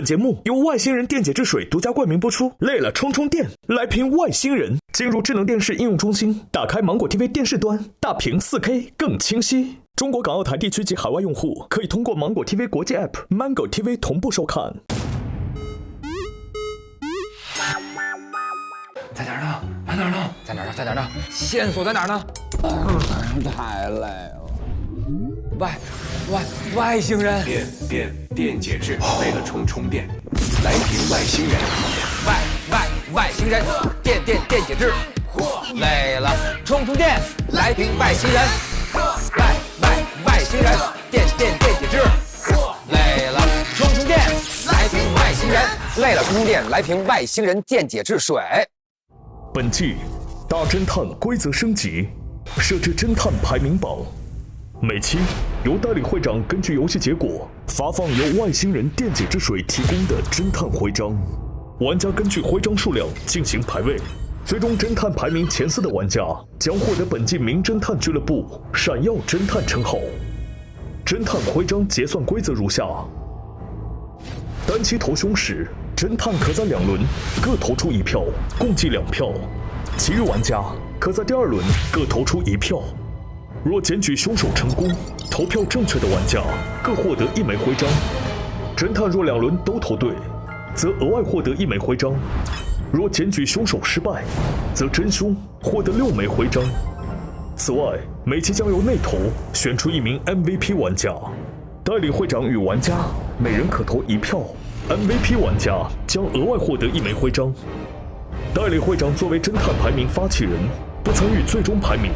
本节目由外星人电解质水独家冠名播出。累了充充电，来瓶外星人。进入智能电视应用中心，打开芒果 TV 电视端，大屏 4K 更清晰。中国港澳台地区及海外用户可以通过芒果 TV 国际 App Mango TV 同步收看。在哪儿呢？在哪儿呢？在哪儿呢？在哪儿呢？线索在哪儿呢？太累了。外星人。电解质，为了充电，来瓶外星人。外星人，电解质。累了，充电，来瓶外星人。外星人，电解质。累了，充电，来瓶外星人。累了，充电，来瓶外星人电解质水。本季大侦探规则升级，设置侦探排名榜。每期由代理会长根据游戏结果发放由外星人电解质水提供的侦探徽章，玩家根据徽章数量进行排位，最终侦探排名前4的玩家将获得本季名侦探俱乐部闪耀侦探称号。侦探徽章结算规则如下：单期投凶时，侦探可在2轮各投出1票，共计2票，其余玩家可在第2轮各投出1票。若检举凶手成功，投票正确的玩家各获得1枚徽章。侦探若2轮都投对，则额外获得1枚徽章。若检举凶手失败，则真凶获得6枚徽章。此外，每期将由内投选出1名 MVP 玩家，代理会长与玩家每人可投1票。MVP 玩家将额外获得1枚徽章。代理会长作为侦探排名发起人，不参与最终排名。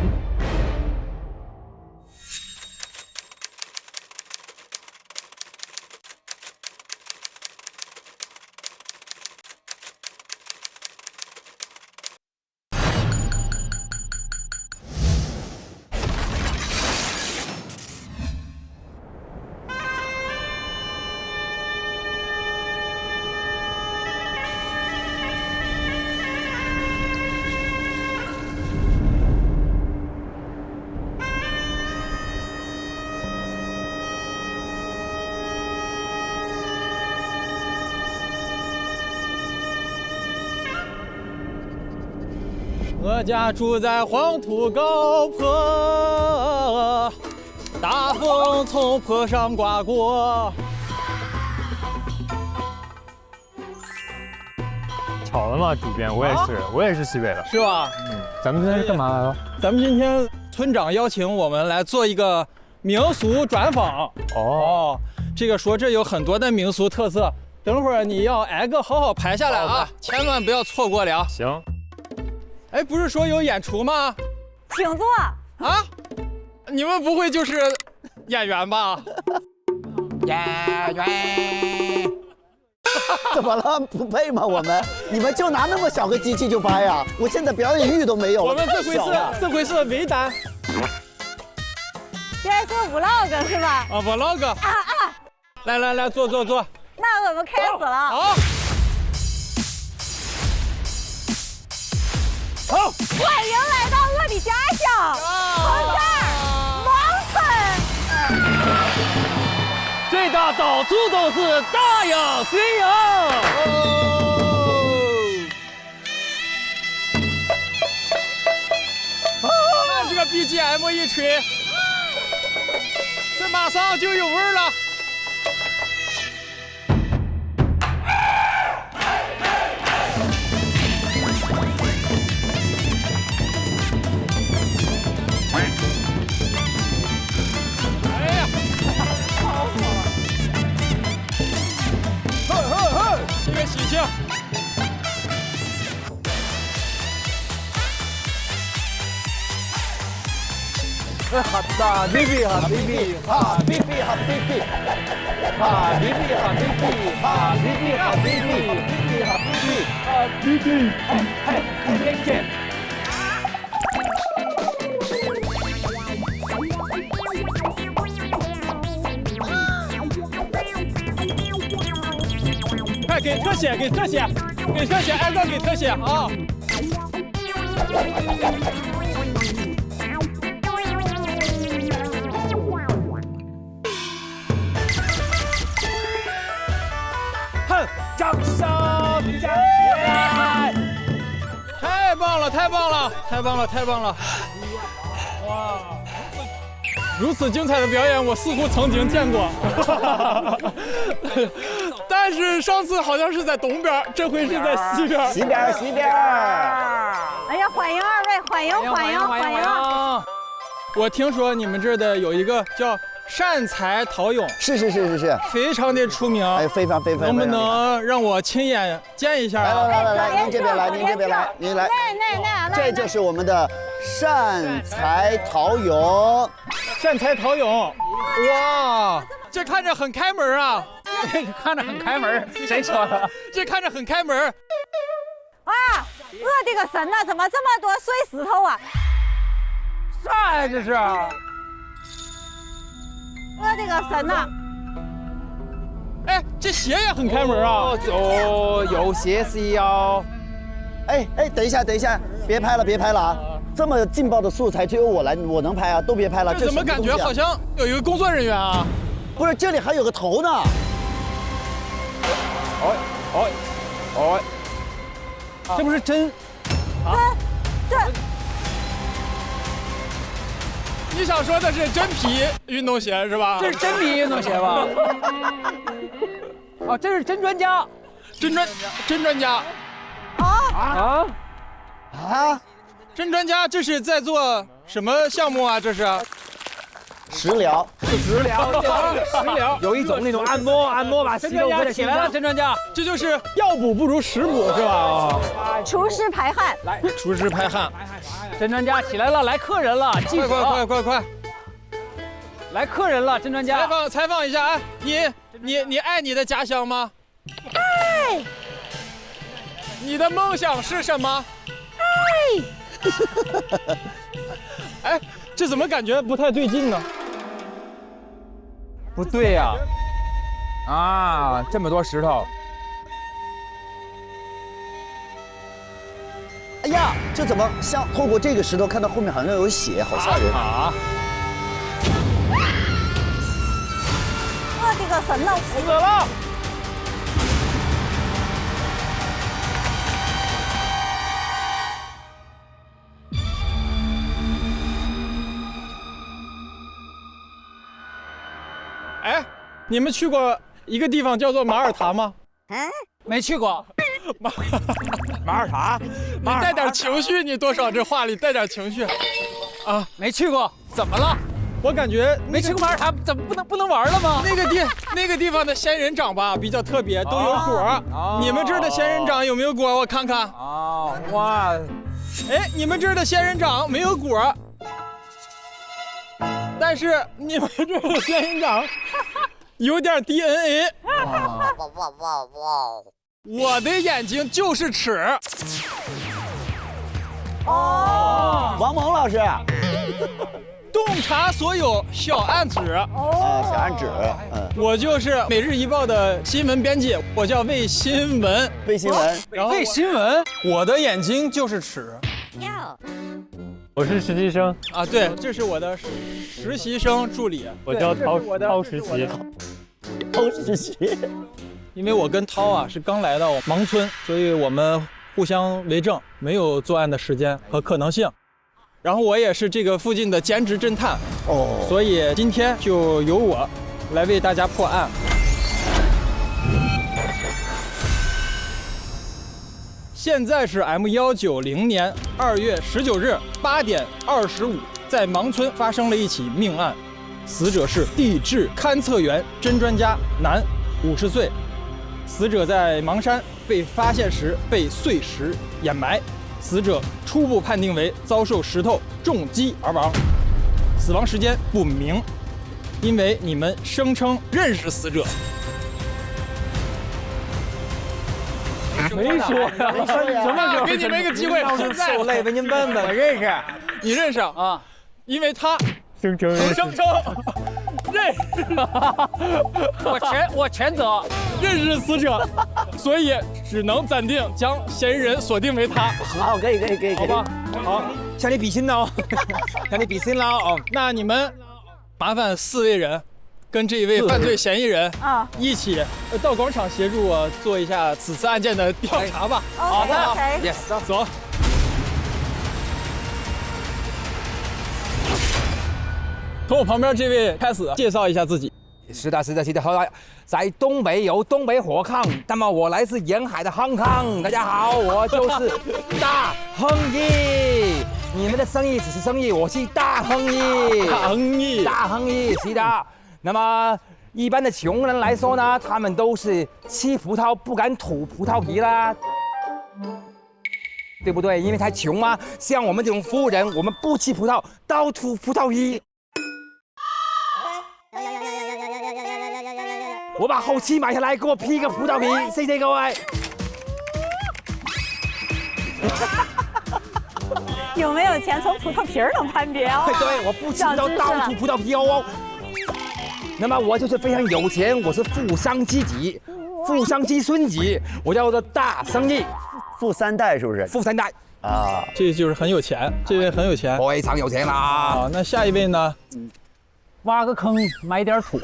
我家住在黄土高坡，大风从坡上刮过。巧了吗，主编？我也是西北的，是吧？咱们今天是干嘛来了？咱们今天村长邀请我们来做一个民俗专访。这个说这有很多的民俗特色，等会儿你要挨个好好排下来啊，千万不要错过了。行。哎，不是说有演出吗？请坐。啊？你们不会就是演员吧？演员。怎么了？不配吗？你们就拿那么小个机器就拍呀？我现在表演欲都没有。我们这回是微单。这是做 vlog 是吧？vlog。来，坐。那我们开始了。好。欢迎来到我的家乡横店王村。这大到处都是大洋水洋。那这个 BGM 一吹，这马上就有味儿了。喜庆！哈比比，快给特写，挨个给特写啊！哼，太棒了，太棒了，太棒了！哇，如此精彩的表演，我似乎曾经见过，但是上次好像是在东边，这回是在西边。西边，西边。哎呀，欢迎二位，欢迎欢迎欢迎！我听说你们这儿的有一个叫善财陶俑，是，非常的出名。哎，非常。能不能让我亲眼见一下啊？来，您这边来，您来。那，这就是我们的善财陶俑。善财陶俑，哇，这看着很开门啊！看着很开门，谁说的？这看着很开门。啊，我的个神呐，怎么这么多碎石头啊？啥呀这是？我的个神呐！哎，这鞋也很开门啊！哦，有鞋是要。哎，等一下，别拍了啊！这么劲爆的素材，只有我能拍啊，都别拍了。这怎么感觉好像有一个工作人员啊？不是，这里还有个头呢。这不是真？这。你想说的是真皮运动鞋是吧？这是真皮运动鞋吧？哦，这是真专家，真专家。真专家，这是在做什么项目啊？这是食疗，食疗，有一种那种按摩把肌肉给它起来了。真专家，这就是药补不如食补是吧？除湿排汗，来，除湿排汗。真专家起来了，来客人了，记者，快！来客人了，真专家，采访一下，哎，你爱你的家乡吗？爱。你的梦想是什么？哎，这怎么感觉不太对劲呢？不对呀，啊，这么多石头。哎呀，这怎么像透过这个石头看到后面好像有血，好吓人啊！我的个神呐，死了！哎，你们去过一个地方叫做马耳他吗？没去过。马耳他，你带点情绪，你多少这话里带点情绪。啊，没去过，怎么了？我感觉没去过马耳他，怎么不能玩了吗？那个地方的仙人掌吧比较特别，都有果。你们这儿的仙人掌有没有果？我看看。哦，哇，哎，你们这儿的仙人掌没有果，但是你们这儿的仙人掌有点 DNA。我的眼睛就是尺。王蒙老师。洞察所有小案子。小案子。我就是《每日一报》的新闻编辑，我叫魏新闻。然后魏新闻，我的眼睛就是尺。我是实习生啊，对，这是我的实习生助理。我叫涛实习。涛实习。因为我跟涛啊是刚来到盲村，所以我们互相为证，没有作案的时间和可能性。然后我也是这个附近的兼职侦探，所以今天就由我来为大家破案。现在是M190年2月19日8点25，在盲村发生了一起命案，死者是地质勘测员甄专家，男，50岁。死者在盲山被发现时被碎石掩埋，死者初步判定为遭受石头重击而亡，死亡时间不明。因为你们声称认识死者，没说呀，什么时候给你们一个机会，现在受累吧，您问问，我认识，你认识啊？因为他声称认识，认识，我全责。认识死者，所以只能暂定将嫌疑人锁定为他。好，可以，好吧？好，向你比心了，向你比心了哦。那你们麻烦4位人跟这一位犯罪嫌疑人一起到广场协助我做一下此次案件的调查吧。好的 ，yes， 走。从我旁边这位开始介绍一下自己。是的，好了，在东北有东北火炕，那么我来自沿海的康康。大家好，我就是大亨义。你们的生意只是生意，我是大亨义。大亨义，是的。那么一般的穷人来说呢，他们都是吃葡萄不敢吐葡萄皮啦。对不对？因为太穷嘛。像我们这种富人，我们不吃葡萄，倒吐葡萄皮。我把后期买下来，给我劈个葡萄皮，谢谢各位。有没有钱从葡萄皮儿能判别哦？对，我不吃葡萄，倒吐葡萄皮哦。那么我就是非常有钱，我是富商之子，富商之孙子，我叫做大生意。富三代是不是？富三代啊，这就是很有钱，这位很有钱。非常有钱啦。啊，那下一位呢？挖个坑，埋点土，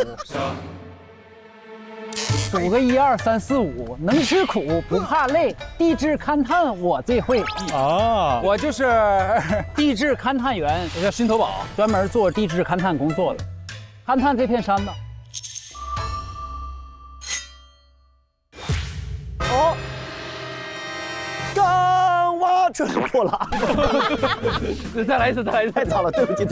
数个1、2、3、4、5，能吃苦不怕累，地质勘探我最会。啊，我就是地质勘探员，我叫新头宝，专门做地质勘探工作的。勘探这片山呢，哦，刚挖出破了，再来一次，太早了，对不起，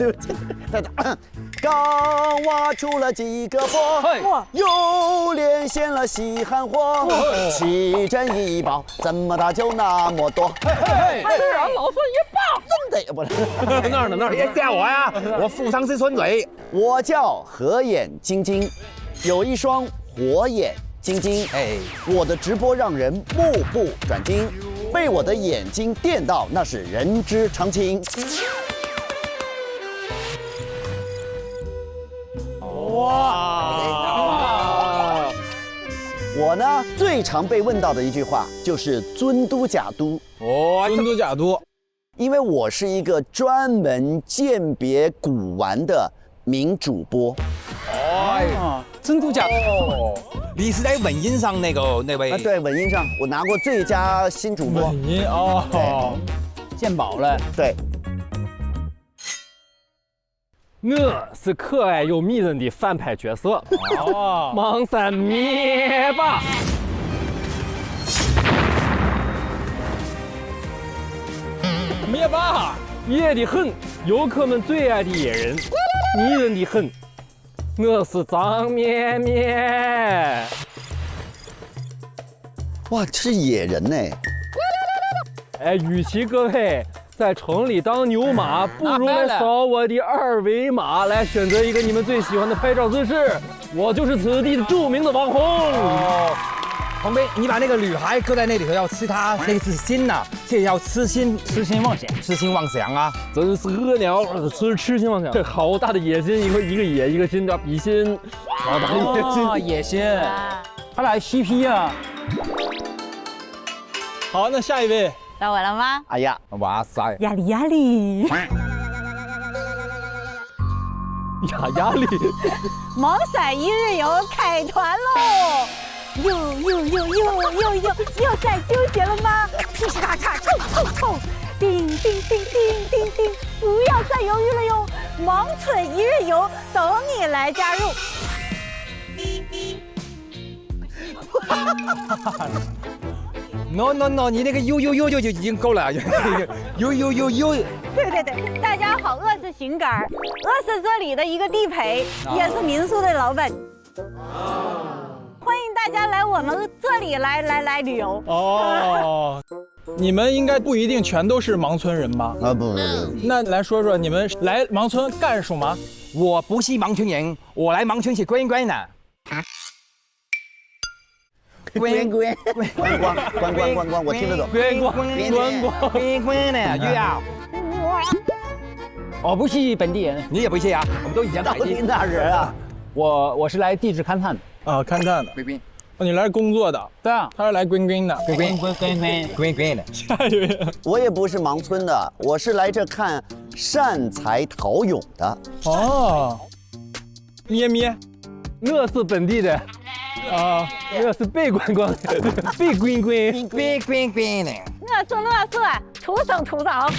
再打。刚挖出了几个波，又连现了西汉货，奇珍异宝怎么打就那么多？哎，老孙一棒，真的不是？那儿呢？别叫我呀，我富商之孙子。我叫合眼晶晶，有一双火眼金睛。哎，我的直播让人目不转睛，被我的眼睛电到那是人之常情。哇！我呢最常被问到的一句话就是尊都假都。尊都假都，因为我是一个专门鉴别古玩的名主播。真都假都。你是在文音上那位？啊，对，文音上我拿过最佳新主播。文音哦，鉴宝了。对。我是可爱又迷人的反派角色，邙山灭霸。灭霸，野得很，游客们最爱的野人，迷人的很。我是张绵绵。哇，这是野人呢！哎，与其各位在城里当牛马，不如来扫我的2维码，来选择一个你们最喜欢的拍照姿势。我就是此地的著名的网红。洪斌，你把那个女孩搁在那里头，要吃她那个是心呐，这叫痴心妄想啊！真是恶鸟，痴心妄想，这好大的野心，一个野，一个心，叫比心，好大的野心，野心，他俩 CP 呀。好，那下一位到我了吗？哎呀，哇塞，压力，压力！邙山一日游开团喽！又在纠结了吗？噼里啪嚓，冲！叮，不要再犹豫了哟！邙村一日游等你来加入。No， 你那个呦就已经够了，呦。对，大家好，我是邢杆儿，我是这里的一个地陪，也是民宿的老板。欢迎大家来我们这里来旅游。哦，你们应该不一定全都是邙村人吧？啊不，那来说说你们来邙村干什么？我不是邙村人，我来邙村是观光的。观光，我听得懂。观光的又要。我不是本地人，你也不是啊？我们都一样。到底哪人啊？我是来地质勘探的。啊，勘探的。观光。哦，你来工作的？对啊，他是来观光的。观光的。下一位。我也不是邙村的，我是来这看善财陶俑的。哦，咩，我是本地的。啊，我是被观光的，被观光的。我是土生土长，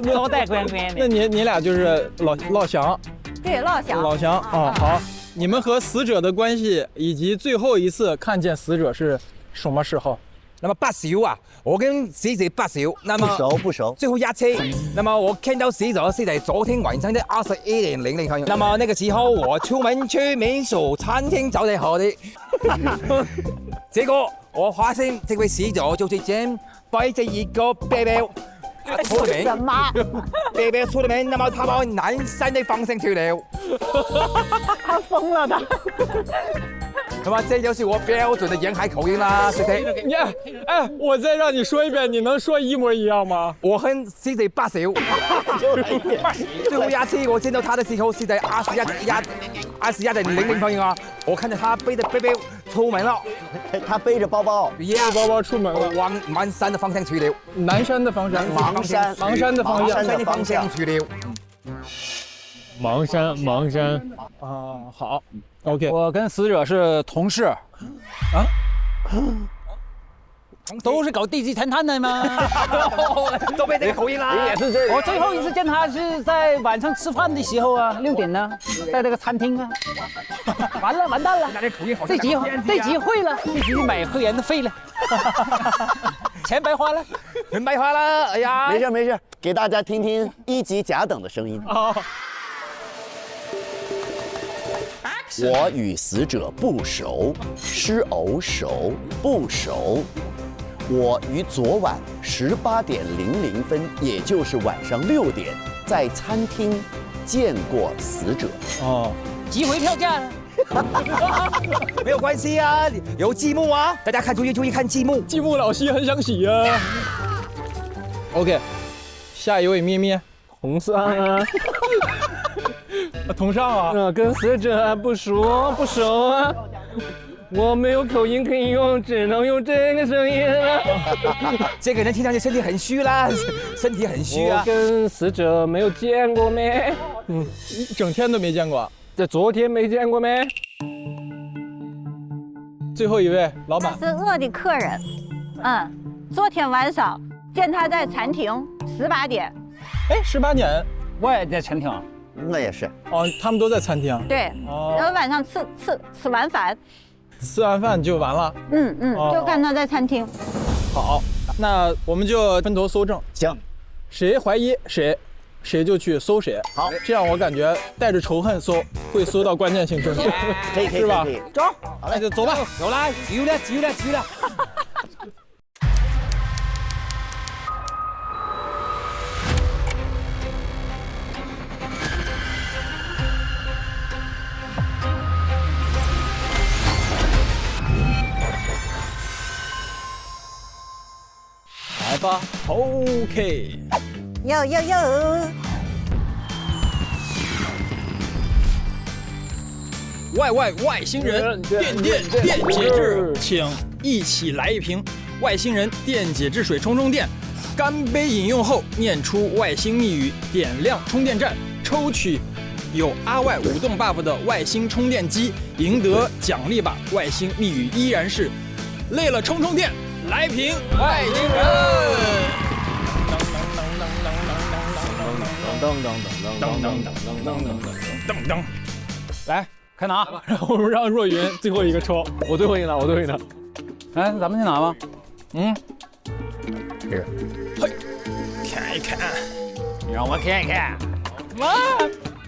脑袋观光的。那你俩就是老乡。对，老乡。老乡啊，好。你们和死者的关系，以及最后一次看见死者是什么时候？那么不熟啊，我跟死者不熟，那么不熟。最后一次，那么我看到死者是在昨天晚上的21:00分。那么那个时候我出门去民宿餐厅找你喝的，结果我发现这位死者就是正背着一个背包出了门。什么？背包出了门，那么他往南山的方向去了。他疯了的。那么这就是我标准的沿海口音啦，对不对？你哎，我再让你说一遍，你能说一模一样吗？我和死者不熟。最后一次我见到他的时候是在21:00分啊，我看到他背着背包出门了。他背着包包，背着包包出门了，往南山的方向去了。南山的方向，邙山的方向，山的方向去了。邙山啊，好 ，OK。我跟死者是同事，啊，都是搞地质勘探的吗？都被这个口音啦。也是这。我最后一次见他是在晚上吃饭的时候啊，6点呢，在那个餐厅啊。完蛋了，这集会了，这集买会员的费了，钱白花了，全白花了。哎呀，没事，给大家听听1级甲等的声音。我与死者不熟，是偶熟不熟。我于昨晚18:00分，也就是晚上6点，在餐厅见过死者。哦，集回票价了。没有关系啊，有字幕啊，大家看注意看字幕。积木老师很想洗啊。OK， 下一位咩咩，同上啊。同上啊，跟死者不熟啊，我没有口音可以用，只能用这个声音了。这个人听上去身体很虚啦，身体很虚啊。我跟死者没有见过没？一整天都没见过。这昨天没见过没？最后一位老板是我的客人，昨天晚上见他在餐厅18点。哎，18点，我也在餐厅。那也是哦，他们都在餐厅。对，然后晚上吃完饭，吃完饭就完了。就看他在餐厅。好，那我们就分头搜证。行，谁怀疑谁就去搜谁。好，这样我感觉带着仇恨搜，会搜到关键性证据，是吧？走，好嘞，就走吧。走啦，急了。来吧 ，OK。有。外星人电解质，请一起来一瓶外星人电解质水冲电。干杯饮用后，念出外星密语，点亮充电站，抽取有阿外舞动 buff 的外星充电机，赢得奖励吧。外星密语依然是累了充电，来瓶外星人。噔，来开拿，然后让若云最后一个抽，我最后一个。哎，咱们去拿吧。这个，嘿，看一看，你让我看一看。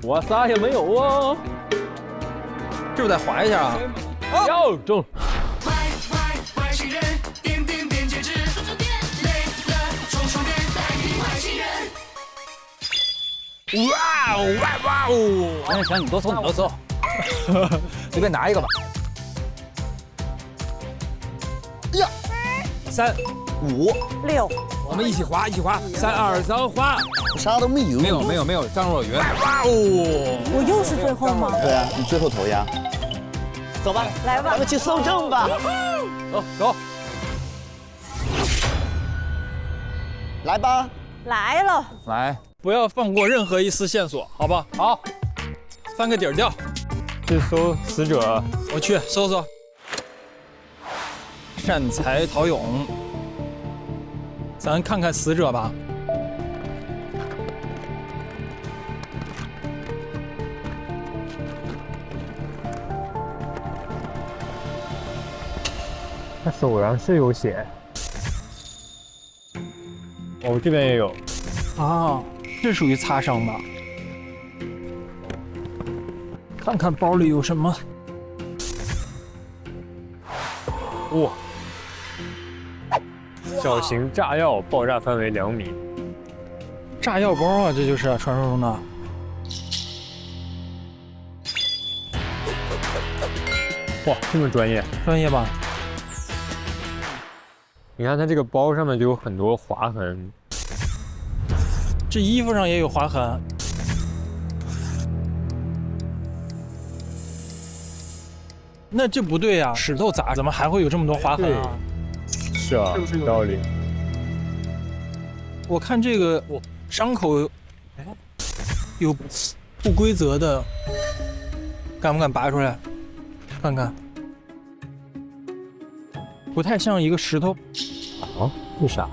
我啥也没有啊。是不是得划一下啊？要中。外星人电解质，累了充电，来瓶外星人。哇哦！行，你多抽。随便拿一个吧。呀，3、5、6，我们一起划，3、2、走，划。啥都没有。没有，张若云。哇哦！我又是最后吗？对啊，你最后投呀。走吧，来吧，咱们去搜证吧。走。来吧，来了。来，不要放过任何一丝线索，好吧？好，翻个底儿掉。去搜死者，我去搜搜。善财陶俑，咱看看死者吧。他手上是有血。哦，这边也有。啊，这属于擦伤吧？看看包里有什么。哇！小型炸药，爆炸范围2米。炸药包啊，这就是传说中的。哇，这么专业，专业吧？你看它这个包上面就有很多划痕，这衣服上也有划痕。那这不对呀、石头砸，怎么还会有这么多划痕啊？是啊，有道理。我看这个伤口有不规则的，敢不敢拔出来看看？不太像一个石头。啊？为啥？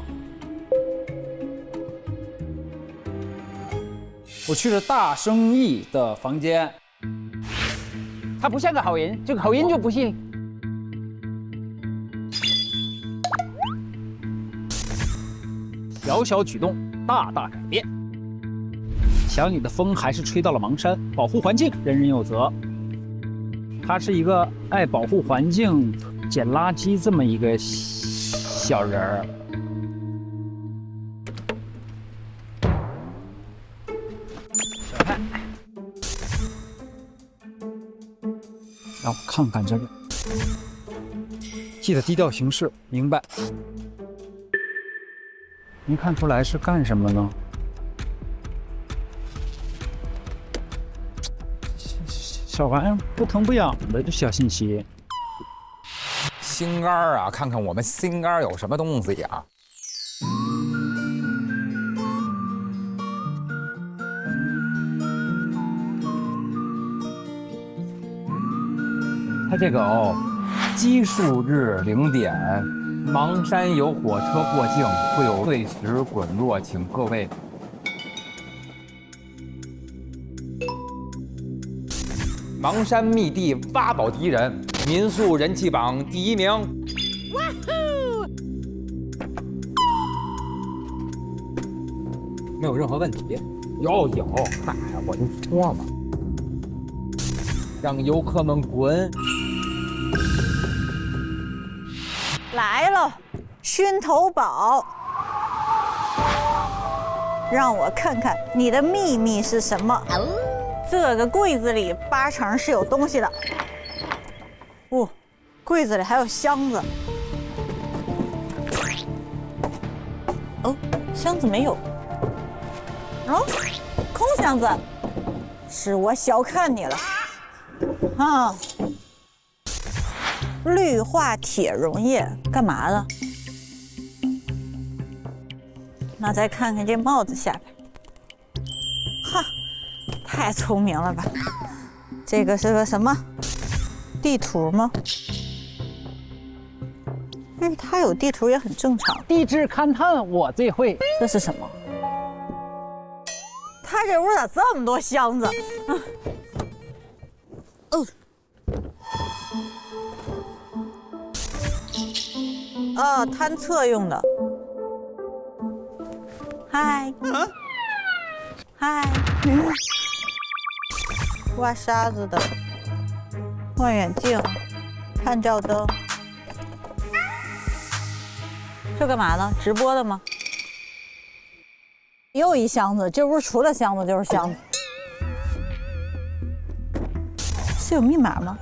我去了大生意的房间，他不像个好人，这个好人就不信。小小举动，大大改变。想你的风还是吹到了邙山，保护环境，人人有责。他是一个爱保护环境、捡垃圾这么一个小人儿。小看，让我看看这个，记得低调行事，明白？没看出来是干什么呢？小玩意儿不疼不痒的，这小信息。心肝儿啊，看看我们心肝儿有什么东西啊？它这个奇数日0点，邙山有火车过境，会有碎石滚落，请各位。邙山密地挖宝敌人，民宿人气榜第1名。没有任何问题。有，嗨，我就说嘛，让游客们滚。来了，熏头宝，让我看看你的秘密是什么。这个柜子里8成是有东西的。哦，柜子里还有箱子。哦，箱子没有。哦，空箱子，是我小看你了。啊，氯化铁溶液干嘛的？那再看看这帽子下边。哈。太聪明了吧！这个是个什么地图吗？它有地图也很正常。地质勘探我最会。这是什么？它这屋咋这么多箱子？探测用的。嗨，嗨。挖沙子的望远镜、探照灯，这干嘛呢？直播的吗？又一箱子，这屋除了箱子就是箱子。是有密码吗？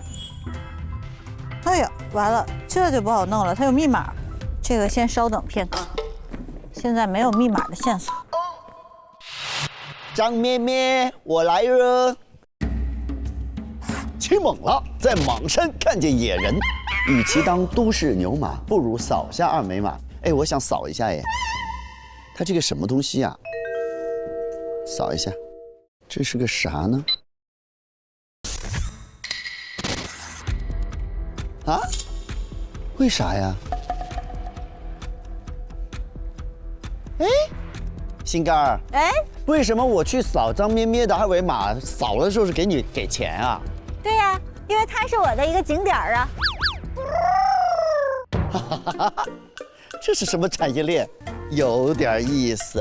哎呀，完了，这就不好弄了，它有密码。这个先稍等片刻，现在没有密码的线索。张咩咩，我来了。起猛了，在邙山看见野人，与其当都市牛马，不如扫下2维码。哎，我想扫一下耶，它这个什么东西啊？扫一下，这是个啥呢？啊？为啥呀？哎，心肝儿，哎，为什么我去扫张咩咩的2维码，扫了的时候是给钱啊？对呀，因为它是我的一个景点啊。这是什么产业链？有点意思。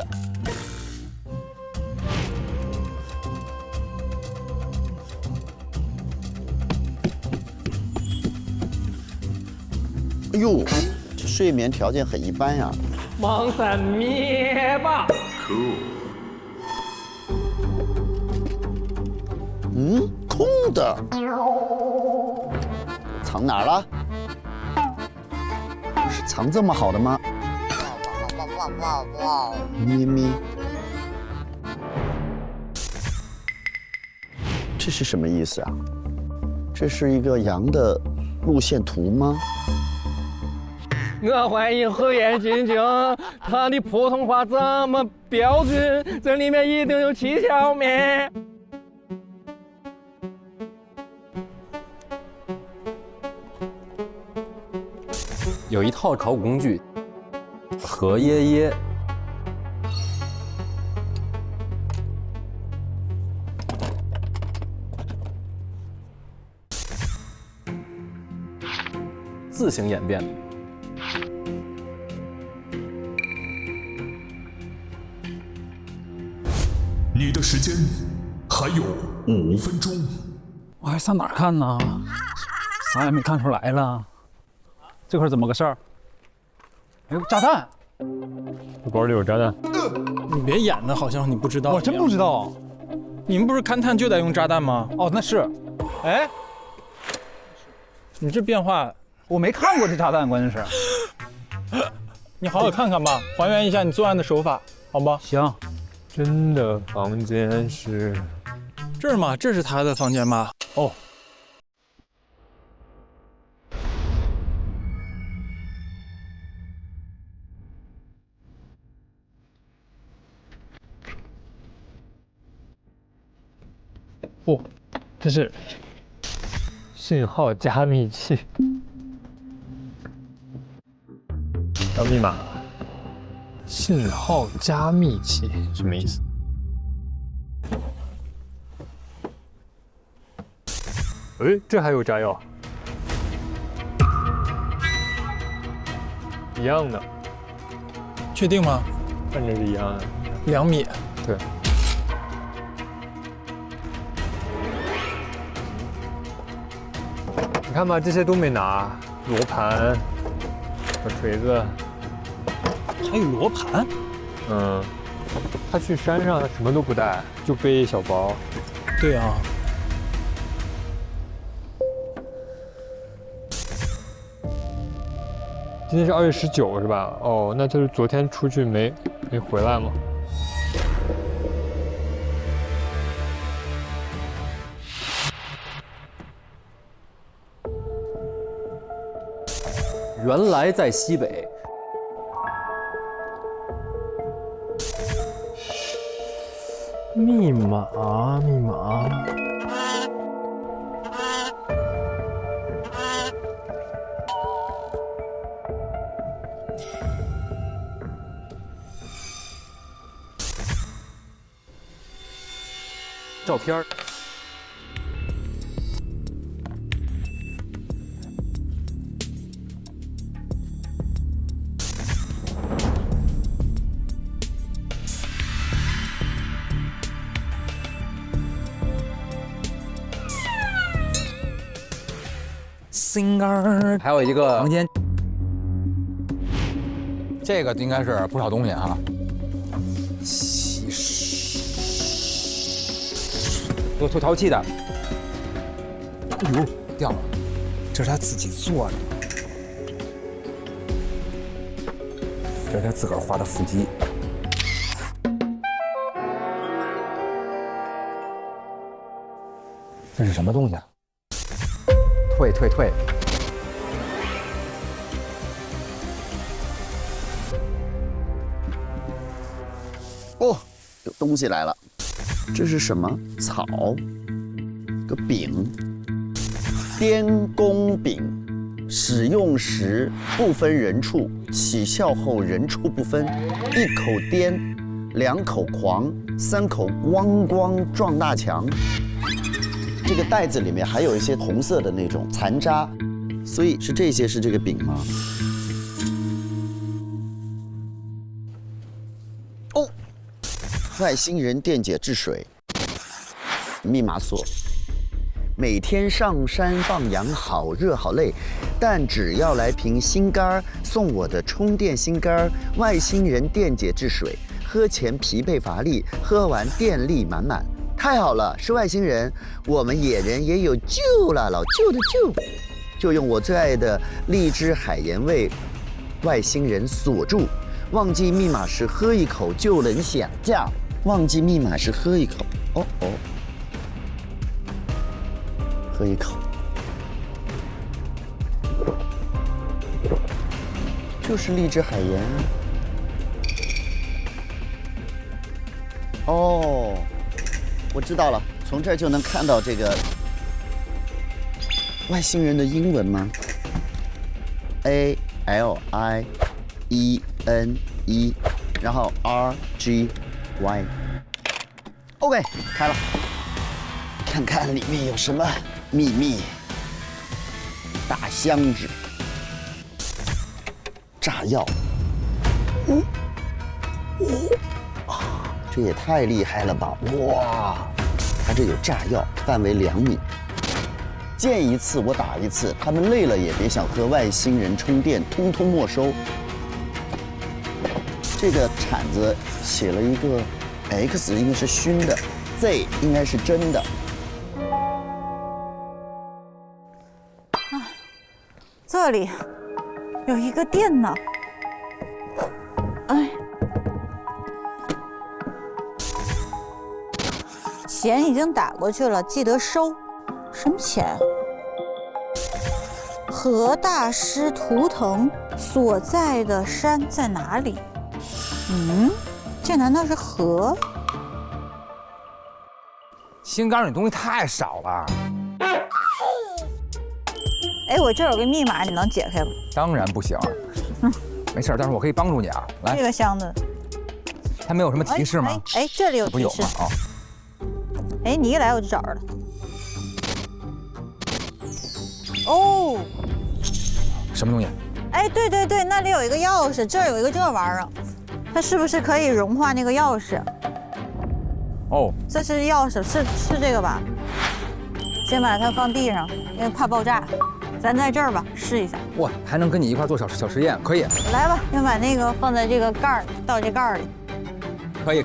哎呦，这睡眠条件很一般呀。盲山灭霸。空的。藏哪儿了？是藏这么好的吗？咪咪，这是什么意思啊？这是一个羊的路线图吗？我欢迎何燕进京，他的普通话这么标准，这里面一定有蹊跷咩？有一套考古工具，何耶耶。自行演变。你的时间还有5分钟。我还上哪儿看呢？啥也没看出来了。这块怎么个事儿？哎呦，炸弹！我包里有炸弹。你别演的好像你不知道。我真不知道。你们不是勘探就得用炸弹吗？哦，那是。哎，你这变化，我没看过这炸弹，关键是。你好好看看吧，还原一下你作案的手法，好吧？行。真的房间是这儿吗？这是他的房间吗？哦。哦，这是信号加密器。要密码。信号加密器什么意思？哎，这还有炸药，一样的。确定吗？看着是一样的。2米。对。你看吧，这些都没拿，罗盘和锤子。还有罗盘，他去山上，他什么都不带，就背一小包。对啊。今天是2月19是吧？哦，那就是昨天出去没回来吗？原来在西北。密码。照片儿。还有一个房间，这个应该是不少东西啊。有做陶器的，哎呦，掉了，这是他自己做的，这是他自个儿画的腹肌。这是什么东西啊？退。哦，有东西来了，这是什么草？个饼，滇公饼，使用时不分人畜，起效后人畜不分，一口滇，2口狂，3口咣咣撞大墙。这个袋子里面还有一些红色的那种残渣，所以是这些是这个饼吗？外星人电解质水，密码锁。每天上山放羊，好热好累，但只要来瓶心肝儿，送我的充电心肝儿，外星人电解质水，喝前疲惫乏力，喝完电力满满。太好了，是外星人，我们野人也有救了，老舅的救。就用我最爱的荔枝海盐味，外星人锁住。忘记密码时喝一口就能想家。忘记密码时喝一口，哦哦。喝一口，就是荔枝海盐。哦，我知道了，从这儿就能看到这个外星人的英文吗 ？ALIENE， 然后 RGY。OK， 开了，看看里面有什么。秘密大箱子，炸药，这也太厉害了吧！哇，它这有炸药，范围2米，见一次我打一次，他们累了也别想和外星人充电，通通没收。这个铲子写了一个 X， 应该是熏的 ，Z 应该是真的。这里有一个电脑，哎，钱已经打过去了，记得收。什么钱？何大师图腾所在的山在哪里？这难道是河？心肝儿，你东西太少了。哎，我这有个密码，你能解开吗？当然不行。没事，但是我可以帮助你啊。来，这个箱子，它没有什么提示吗？哎，这里有提示。不有吗？啊。哎，你一来我就找着了。哦。什么东西？哎，对对对，那里有一个钥匙，这儿有一个这玩意儿，它是不是可以融化那个钥匙？哦，这是钥匙，是这个吧？先把它放地上，因为怕爆炸。咱在这儿吧，试一下。哇，还能跟你一块做小实验，可以。来吧，先把那个放在这个盖儿，倒这盖儿里。可以。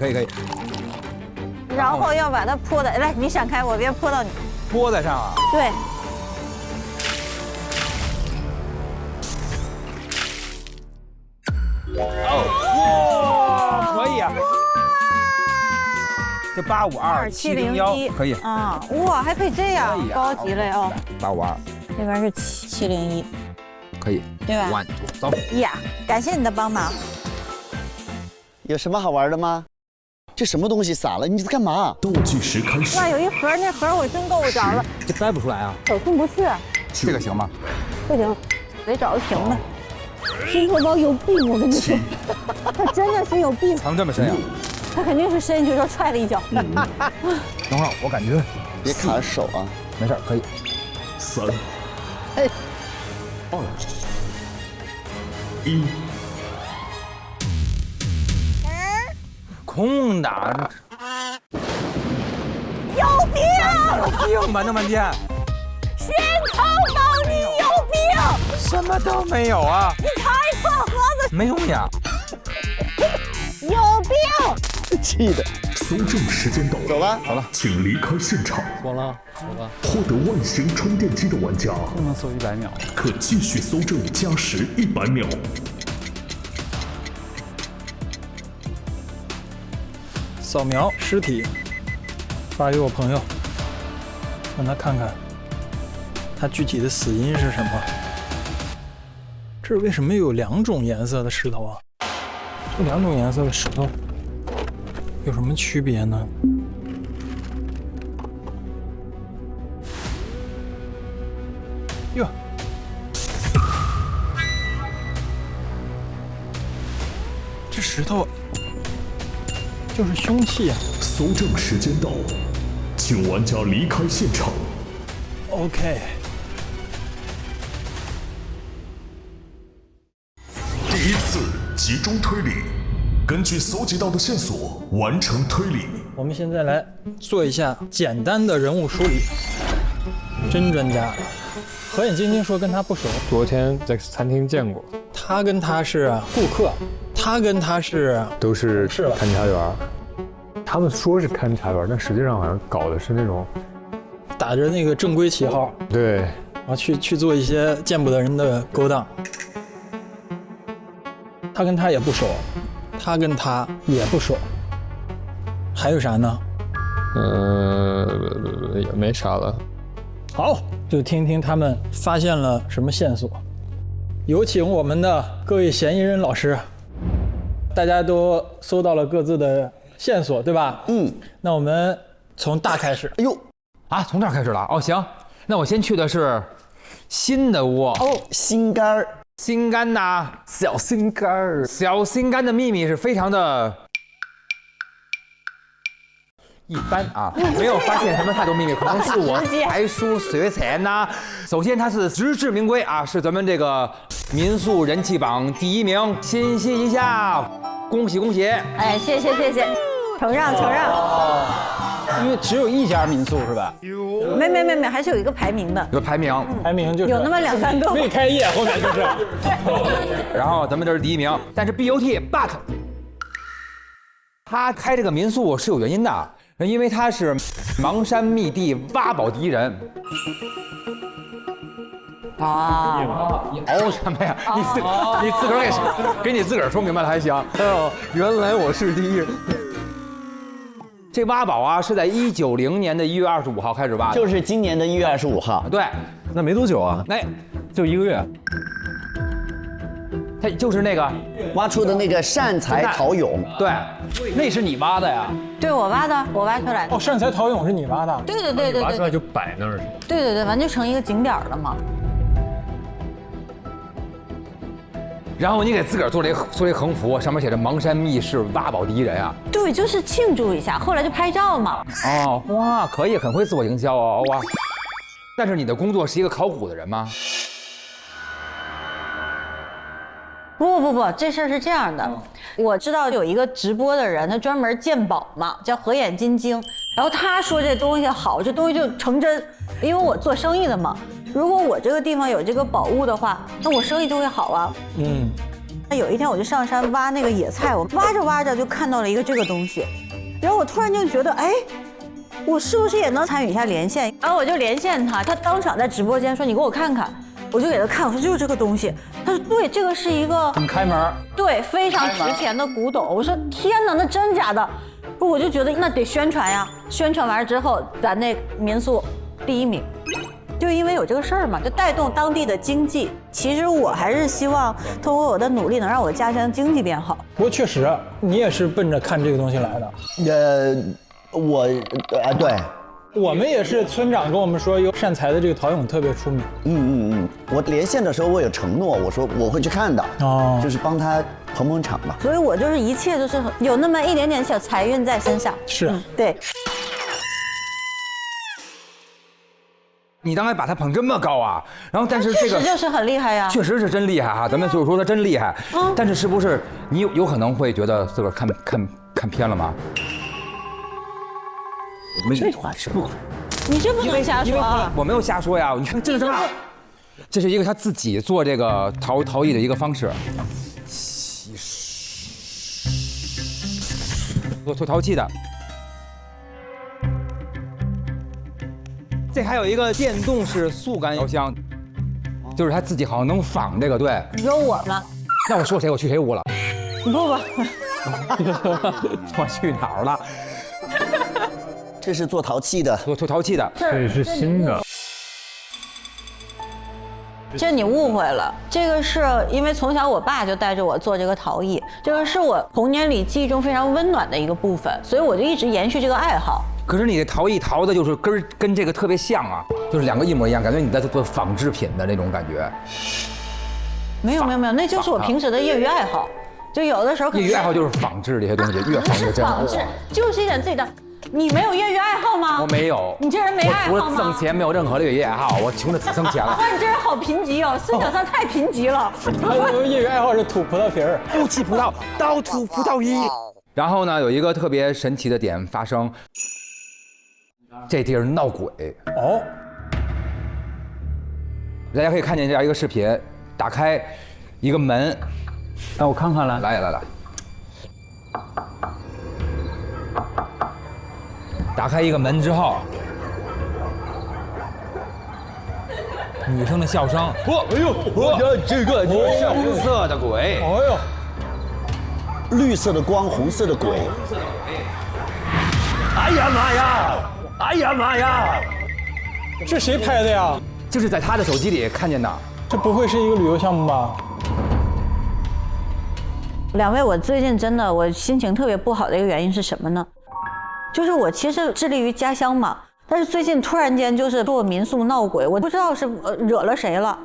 然后要把它泼在，来，你闪开，我别泼到你。泼在上啊？对。哦，哇，可以啊。这852701可以啊！哇，还可以这样，高级了哦。8522，这边是701，可以，对吧？1，走。呀，感谢你的帮忙。有什么好玩的吗？这什么东西撒了？你在干嘛？倒计时开始。哇，有一盒，那盒我真够不着了。这掰不出来啊？手痛不是。这个行吗？不行，得找个平的。拼头包有病，我跟你说，他真的是有病。藏这么深呀？他肯定是伸进去就踹了一脚。等会儿我感觉别卡手啊，没事，可以。3、哎2、1，空的。有病！有病吧，那半天。先淘宝，你有病！什么都没有啊！你拆破盒子没有呀。有病！气的。搜证时间到，走了，请离开现场。走了。获得万行充电机的玩家，不能搜100秒，可继续搜证加时100秒。扫描尸体，发给我朋友，让他看看，他具体的死因是什么。这为什么有2种颜色的石头啊？这2种颜色的石头有什么区别呢？哟，这石头就是凶器啊！搜证时间到，请玩家离开现场。OK。第1次集中推理，根据搜集到的线索完成推理。我们现在来做一下简单的人物梳理。真专家，合眼晶晶说跟他不熟，昨天在餐厅见过，他跟他是顾客，他跟他是都是是吧勘察员。他们说是勘察员，但实际上好像搞的是那种打着那个正规旗号，对，然后去做一些见不得人的勾当。他跟他也不熟，他跟他也不熟，还有啥呢？也没啥了。好，就听听他们发现了什么线索。有请我们的各位嫌疑人老师，大家都搜到了各自的线索，对吧？那我们从大开始。哎呦，啊，从这儿开始了。哦，行，那我先去的是新的窝。哦，心肝儿，心肝呐，小心肝儿，小心肝的秘密是非常的一般啊，没有发现什么太多秘密，可能是我才疏学浅呐。首先，它是实至名归啊，是咱们这个民宿人气榜第1名，欣喜一下，恭喜恭喜！哎，谢谢，承让。因为只有一家民宿是吧？没，还是有一个排名的，有排名，排名就是有那么2、3个。未开业，后面就是。然后咱们这是第1名，但是 BOT，but 他开这个民宿是有原因的。因为他是邙山密地挖宝第1人。啊！你熬什么呀？你自个儿给你自个儿说明白了还行。哦，原来我是第1人。这挖宝啊，是在190年的1月25号开始挖的，就是今年的1月25号。对，那没多久啊，哎，就1个月。他就是那个挖出的那个善财陶俑，对，那是你挖的呀？对，我挖的，我挖出来的。哦，善财陶俑是你挖的？对。挖出来就摆那儿是吧？对，完就成一个景点了嘛。然后你给自个儿做了一横幅，上面写着邙山密室挖宝第1人啊。对，就是庆祝一下，后来就拍照嘛。哦，哇，可以，很会自我营销哦，哇。但是你的工作是一个考古的人吗？不，这事儿是这样的，我知道有一个直播的人，他专门鉴宝嘛，叫合眼金睛，然后他说这东西好，这东西就成真，因为我做生意的嘛，如果我这个地方有这个宝物的话，那我生意就会好啊。那有一天我就上山挖那个野菜，我挖着就看到了一个这个东西，然后我突然就觉得，哎，我是不是也能参与一下连线？然后我就连线他，他当场在直播间说：“你给我看看。”我就给他看，我说就是这个东西。他说对，这个是一个很开门，对，非常值钱的古董。我说天哪，那真假的？我就觉得那得宣传呀，宣传完之后，咱那民宿第1名，就因为有这个事儿嘛，就带动当地的经济。其实我还是希望通过我的努力，能让我的家乡经济变好。不过确实，你也是奔着看这个东西来的。对。我们也是，村长跟我们说，有善财的这个陶俑特别出名。我连线的时候，我有承诺，我说我会去看的，就是帮他捧场嘛。所以我就是一切都是有那么一点点小财运在身上。是，对。你当然把他捧这么高啊，然后但是这个确实就是很厉害呀，确实是真厉害哈，咱们就是说他真厉害。但是是不是你有可能会觉得自个儿看偏了吗？这话是不，你这不能瞎说啊！我没有瞎说呀，你看这是什么？这是一个他自己做这个陶艺的一个方式，做陶器的。这还有一个电动式速干窑箱，就是他自己好像能仿这个，对。你说我吗？那我说谁？我去谁屋了？不，我去哪儿了？这是做陶器的，做陶器的，这是新的。这你误会了，这个是因为从小我爸就带着我做这个陶艺，这个是我童年里记忆中非常温暖的一个部分，所以我就一直延续这个爱好。可是你的陶艺陶的就是跟这个特别像啊，就是2个一模一样，感觉你在做仿制品的那种感觉。没有，那就是我平时的业余爱好，就有的时候可能业余爱好就是仿制这些东西，越仿越真。仿制就是一点自己的。你没有业余爱好吗？我没有。你这人没爱好吗？我除了挣钱没有任何的业余爱好，我穷的只剩钱了。那你这人好贫瘠哦，思想上太贫瘠了。他的业余爱好是吐葡萄皮儿，不吃葡萄，倒吐葡萄衣。然后呢，有一个特别神奇的点发生，这地儿闹鬼哦。大家可以看见这样一个视频，打开一个门，让我看看来。来，打开一个门之后，女生的笑声，这个红色的鬼，绿色的光，红色的鬼。哎呀妈呀！哎呀妈呀！是谁拍的呀？就是在他的手机里看见的。这不会是一个旅游项目吧？两位，我最近真的我心情特别不好的一个原因是什么呢？就是我其实致力于家乡嘛，但是最近突然间就是做民宿闹鬼，我不知道是惹了谁了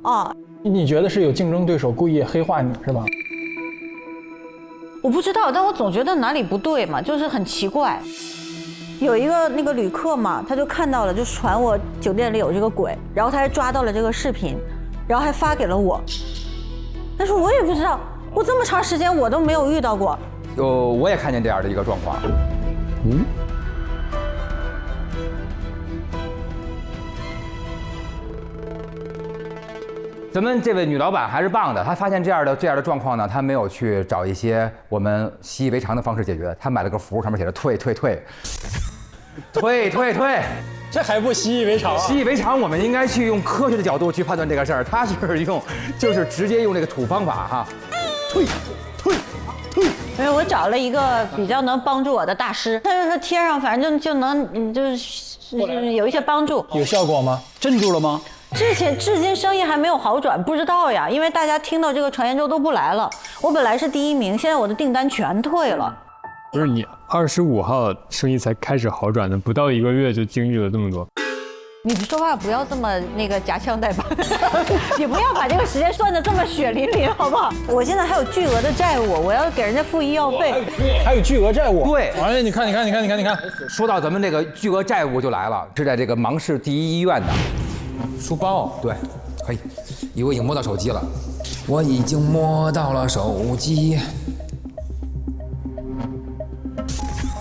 啊。你觉得是有竞争对手故意黑化你是吧？我不知道，但我总觉得哪里不对嘛，就是很奇怪。有一个那个旅客嘛，他就看到了，就传我酒店里有这个鬼，然后他还抓到了这个视频，然后还发给了我。但是我也不知道，我这么长时间我都没有遇到过。我也看见这样的一个状况。咱们这位女老板还是棒的，她发现这样的状况呢，她没有去找一些我们习以为常的方式解决，她买了个符，上面写着退，这还不习以为常？习以为常，我们应该去用科学的角度去判断这个事儿，她就是直接用这个土方法哈，退。因为我找了一个比较能帮助我的大师，他就说贴上，反正就能就是有一些帮助。有效果吗？镇住了吗？至今生意还没有好转，不知道呀，因为大家听到这个传言之后都不来了。我本来是第1名，现在我的订单全退了。不是你25号生意才开始好转的，不到1个月就经历了这么多。你说话不要这么夹枪带棒，也不要把这个时间算得这么血淋淋，好不好？我现在还有巨额的债务，我要给人家付医药费，还有巨额债务。对，哎，你看，说到咱们这个巨额债务就来了，是在这个芒市第1医院的书包。对，可以，我已经摸到手机了，我已经摸到了手机。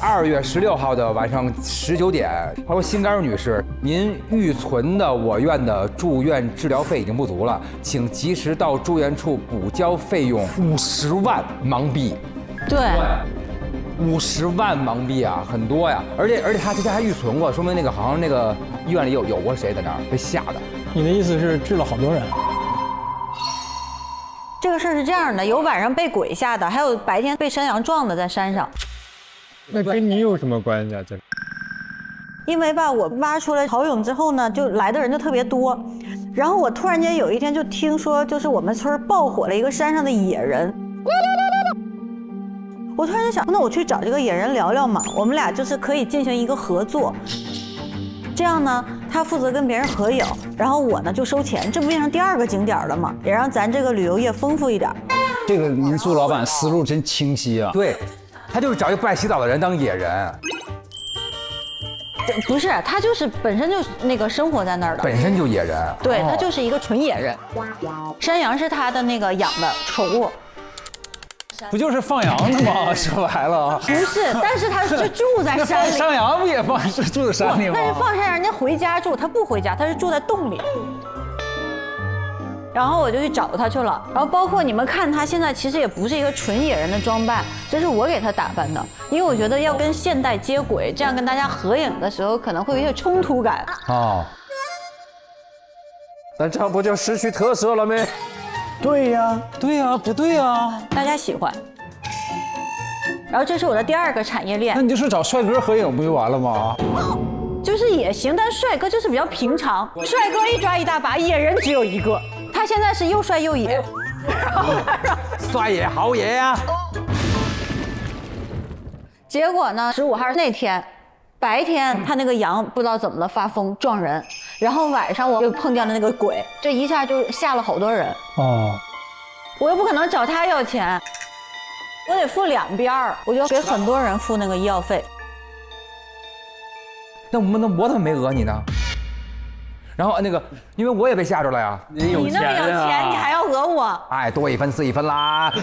2月16号的晚上19点，他说：“辛甘女士，您预存的我院的住院治疗费已经不足了，请及时到住院处补交费用50万芒币。”对，50万芒币啊，很多呀！而且他之前还预存过，说明好像那个医院里有过谁在那儿被吓的。你的意思是治了好多人？这个事儿是这样的，有晚上被鬼吓的，还有白天被山羊撞的在山上。那跟你有什么关系啊？这因为吧，我挖出来陶俑之后呢，就来的人就特别多，然后我突然间有一天就听说，就是我们村爆火了一个山上的野人。我突然间想，那我去找这个野人聊聊嘛，我们俩就是可以进行一个合作。这样呢，他负责跟别人合影，然后我呢就收钱，这不变成第2个景点了吗？也让咱这个旅游业丰富一点。这个民宿老板思路真清晰啊。对。他就是找一个不爱洗澡的人当野人，不是，他就是本身就生活在那儿的，本身就野人，对，他就是一个纯野人。山羊是他的养的宠物，不就是放羊的吗？说白了，不是，但是他是住在山里，山羊不也是住在山里吗？但是放山羊人家回家住，他不回家，他是住在洞里。然后我就去找他去了，然后包括你们看他现在其实也不是一个纯野人的装扮，这是我给他打扮的，因为我觉得要跟现代接轨，这样跟大家合影的时候可能会有一些冲突感。哦，但这样不就失去特色了没？对呀，不对呀，大家喜欢。然后这是我的第2个产业链。那你就是找帅哥合影不就完了吗？就是也行，但帅哥就是比较平常，帅哥一抓一大把，野人只有1个。他现在是又帅又野，帅也好野呀。结果呢，15号那天白天他那个羊不知道怎么了发疯撞人，然后晚上我又碰见了那个鬼，这一下就吓了好多人。哦，我又不可能找他要钱，我得付2边，我就给很多人付那个医药费。那我怎么没讹你呢？然后那个，因为我也被吓着了呀。你那么有钱，你还要讹我？哎，多1分是1分啦。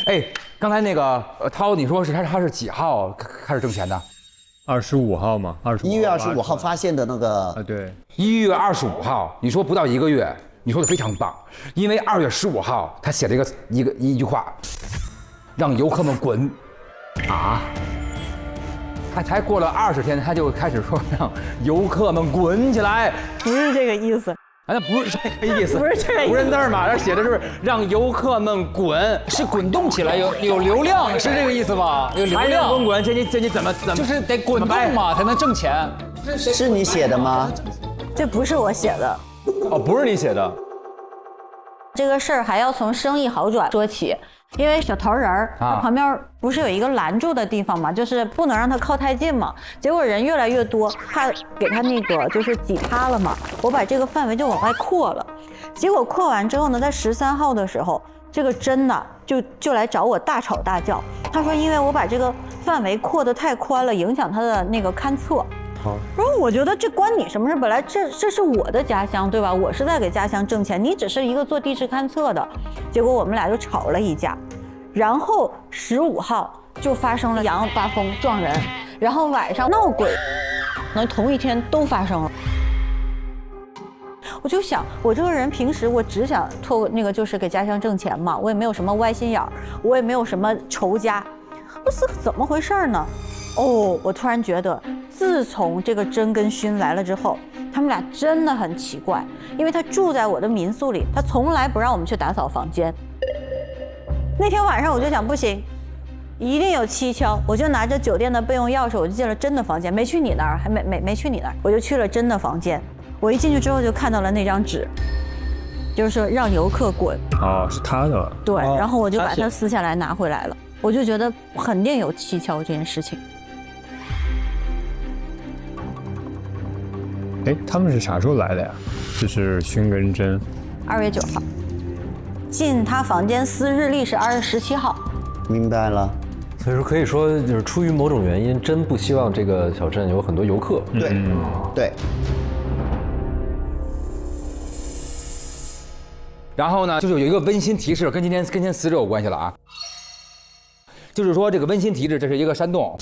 哎，刚才那个涛，你说他是几号开始挣钱的？25号嘛，1月25号发现的那个啊，对，1月25号，你说不到1个月，你说的非常棒，因为2月15号他写了一句话，让游客们滚啊！他才过了20天，他就开始说让游客们滚起来，不是这个意思。那不是这个意思，不是这个意思，不认字嘛？这写的是让游客们滚，是滚动起来，有流量，是这个意思吧？有流量，滚，这你怎么就是得滚动嘛，才能挣钱。是你写的吗？这不是我写的。哦，不是你写的。这个事儿还要从生意好转说起。因为小桃人儿他旁边不是有一个拦住的地方嘛，就是不能让他靠太近嘛。结果人越来越多，怕给他那个就是挤塌了嘛，我把这个范围就往外扩了。结果扩完之后呢，在13号的时候，这个真的就来找我大吵大叫。他说因为我把这个范围扩得太宽了，影响他的那个勘测。然后我觉得这关你什么事？本来这是我的家乡，对吧？我是在给家乡挣钱，你只是一个做地质勘测的。结果我们俩就吵了一架，然后15号就发生了羊发疯撞人，然后晚上闹鬼，那同一天都发生了。我就想，我这个人平时我只想就是给家乡挣钱嘛，我也没有什么歪心眼儿，我也没有什么仇家，我是怎么回事呢？哦，我突然觉得，自从这个真跟勋来了之后，他们俩真的很奇怪。因为他住在我的民宿里，他从来不让我们去打扫房间。那天晚上我就想，不行，一定有蹊跷。我就拿着酒店的备用钥匙，我就进了真的房间，没去你那儿，还没去你那儿，我就去了真的房间。我一进去之后就看到了那张纸，就是说让游客滚。哦，是他的。对，然后我就把它撕下来拿回来了。我就觉得肯定有蹊跷这件事情。哎，他们是啥时候来的呀？就是勋跟真。2月9号，进他房间撕日历是2月17号。明白了。所以说可以说就是出于某种原因，真不希望这个小镇有很多游客。对，对。然后呢，就是有一个温馨提示，跟今天死者有关系了啊。就是说这个温馨提示，这是一个山洞，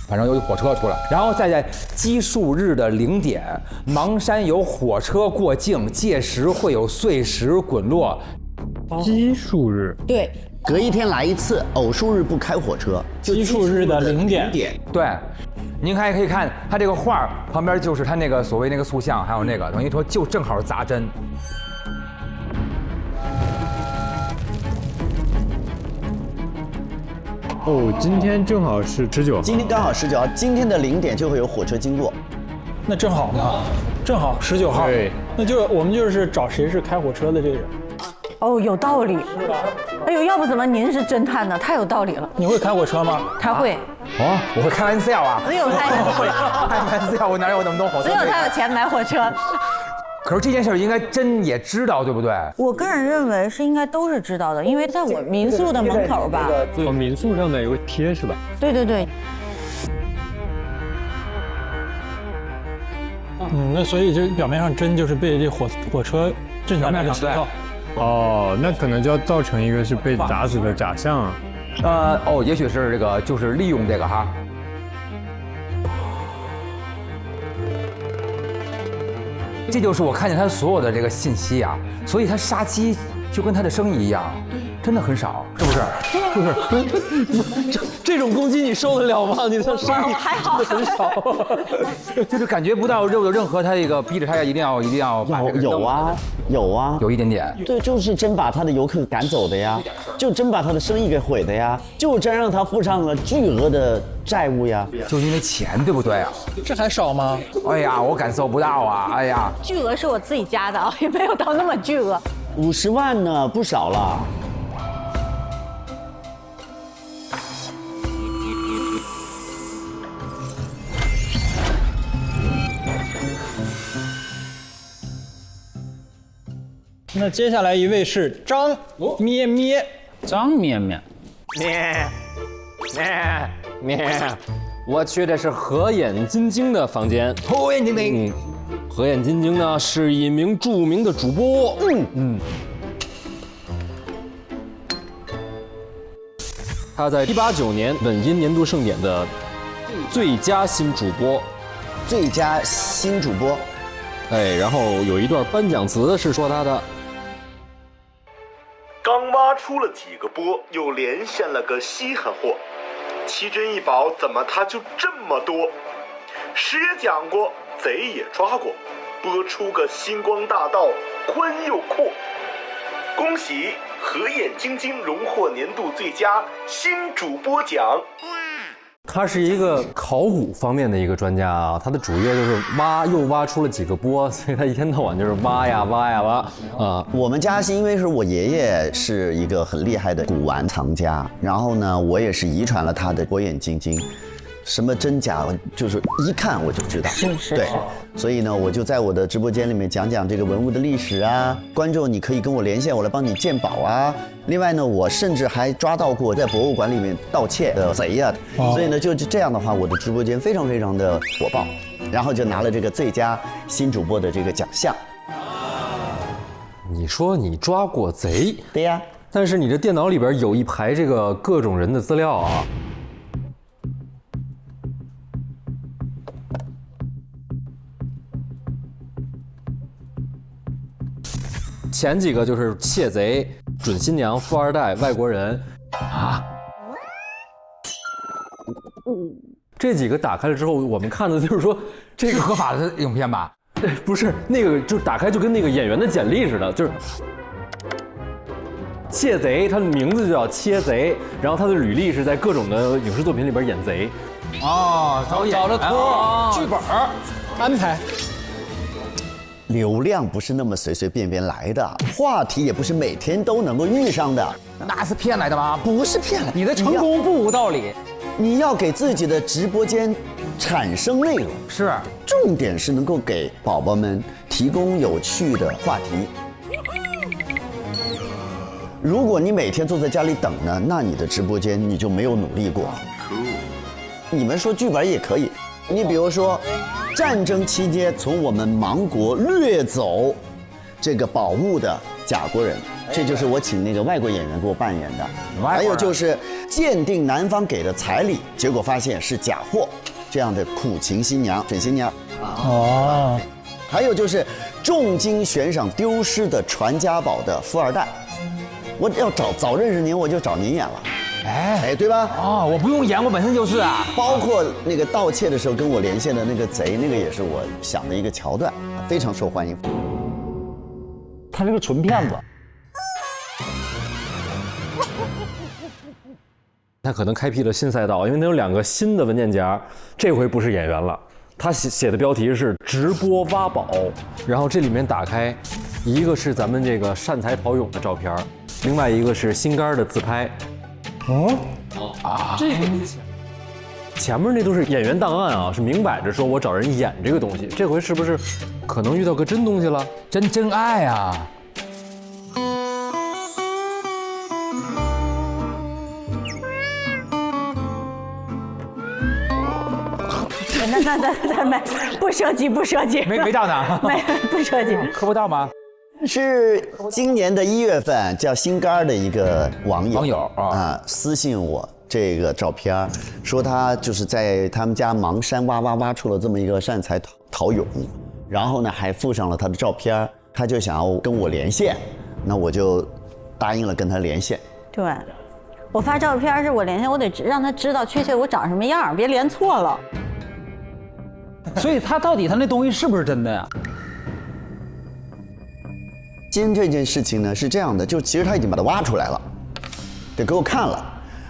反正有火车出来，然后在奇数日的0点，邙山有火车过境，届时会有碎石滚落。奇数日，对，隔一天来一次，偶数日不开火车。奇数日的0点。对，您可以看它这个画旁边就是它那个所谓那个塑像，还有那个等于说就正好砸针。哦，今天正好是19号。今天刚好19号，今天的0点就会有火车经过。那正好嘛，正好19号。对，那就我们就是找谁是开火车的这个人。哦，有道理。哎呦，要不怎么您是侦探呢？太有道理了。你会开火车吗？他会。哦，我会开玩笑啊。只有他会开玩笑，我哪有那么多火车？只有他有钱买火车。可是这件事应该真也知道，对不对？我个人认为是应该都是知道的，因为在我民宿的门口吧。哦，民宿上面有个贴是吧？对对对。那所以这表面上真就是被这火车震下来的石头。哦，那可能就要造成一个是被砸死的假象啊。也许是这个，就是利用这个哈。这就是我看见他所有的这个信息啊，所以他杀鸡就跟他的生意一样，真的很少，是不是？这种攻击你受得了吗？你的生意还好很少，就是感觉不到有任何他这个逼着他一定要有啊，有一点点。对，就是真把他的游客赶走的呀，就真把他的生意给毁的呀，就真让他付上了巨额的债务呀，就因为钱，对不对啊？这还少吗？哎呀，我感受不到啊！哎呀，巨额是我自己加的啊，也没有到那么巨额。50万呢，不少了。那接下来一位是张咩咩，张咩咩，咩咩咩，我去的是河眼金睛的房间。火眼金睛。河眼金睛呢是一名著名的主播。他在189年本音年度盛典的最佳新主播。最佳新主播。哎，然后有一段颁奖词是说他的。刚挖出了几个波，又连线了个稀罕货。奇珍异宝怎么它就这么多？史也讲过，贼也抓过，播出个星光大道，宽又阔。恭喜河眼金睛荣获年度最佳新主播奖。他是一个考古方面的一个专家啊，他的主业就是又挖出了几个波，所以他一天到晚就是挖呀啊。我们家是因为是我爷爷是一个很厉害的古玩藏家，然后呢，我也是遗传了他的火眼金睛。什么真假，就是一看我就知道。是。对，所以呢，我就在我的直播间里面讲这个文物的历史啊。观众你可以跟我连线，我来帮你鉴宝啊。另外呢，我甚至还抓到过在博物馆里面盗窃的贼啊。所以呢，就这样的话，我的直播间非常非常的火爆，然后就拿了这个最佳新主播的这个奖项。你说你抓过贼？对呀。但是你这电脑里边有一排这个各种人的资料啊。前几个就是窃贼、准新娘、富二代、外国人啊，这几个打开了之后，我们看的就是说这个合法的影片吧？对，不是那个，就打开就跟那个演员的简历似的，就是窃贼，他的名字就叫切贼，然后他的履历是在各种的影视作品里边演贼。哦，找了托剧本安排。流量不是那么随随便便来的，话题也不是每天都能够遇上的。那是骗来的吗？不是骗来，你的成功不无道理。你要给自己的直播间产生内容，是，重点是能够给宝宝们提供有趣的话题。如果你每天坐在家里等呢，那你的直播间你就没有努力过。你们说剧本也可以，你比如说。战争期间，从我们芒国掠走这个宝物的甲国人，这就是我请那个外国演员给我扮演的。还有就是鉴定男方给的彩礼，结果发现是假货，这样的苦情新娘、准新娘。哦。还有就是重金悬赏丢失的传家宝的富二代，我要早认识您，我就找您演了。哎，对吧？哦，我不用演，我本身就是啊。包括那个盗窃的时候跟我连线的那个贼，那个也是我想的一个桥段，非常受欢迎。他是个纯骗子。他可能开辟了新赛道，因为他有2个新的文件夹，这回不是演员了。他写的标题是直播挖宝，然后这里面打开，一个是咱们这个善财陶俑的照片，另外一个是心肝的自拍。这个前面那都是演员档案啊，是明摆着说我找人演这个东西。这回是不是可能遇到个真东西了？真爱啊！那没，不涉及，没到呢，不涉及，磕不到吗？是今年的1月份，叫心肝的一个网友私信我这个照片，说他就是在他们家芒山挖出了这么一个善财陶俑，然后呢还附上了他的照片，他就想要跟我连线，那我就答应了跟他连线。对，我发照片是我连线，我得让他知道确切我长什么样，别连错了。所以他到底他那东西是不是真的呀？今天这件事情呢是这样的，就其实他已经把它挖出来了，得给我看了。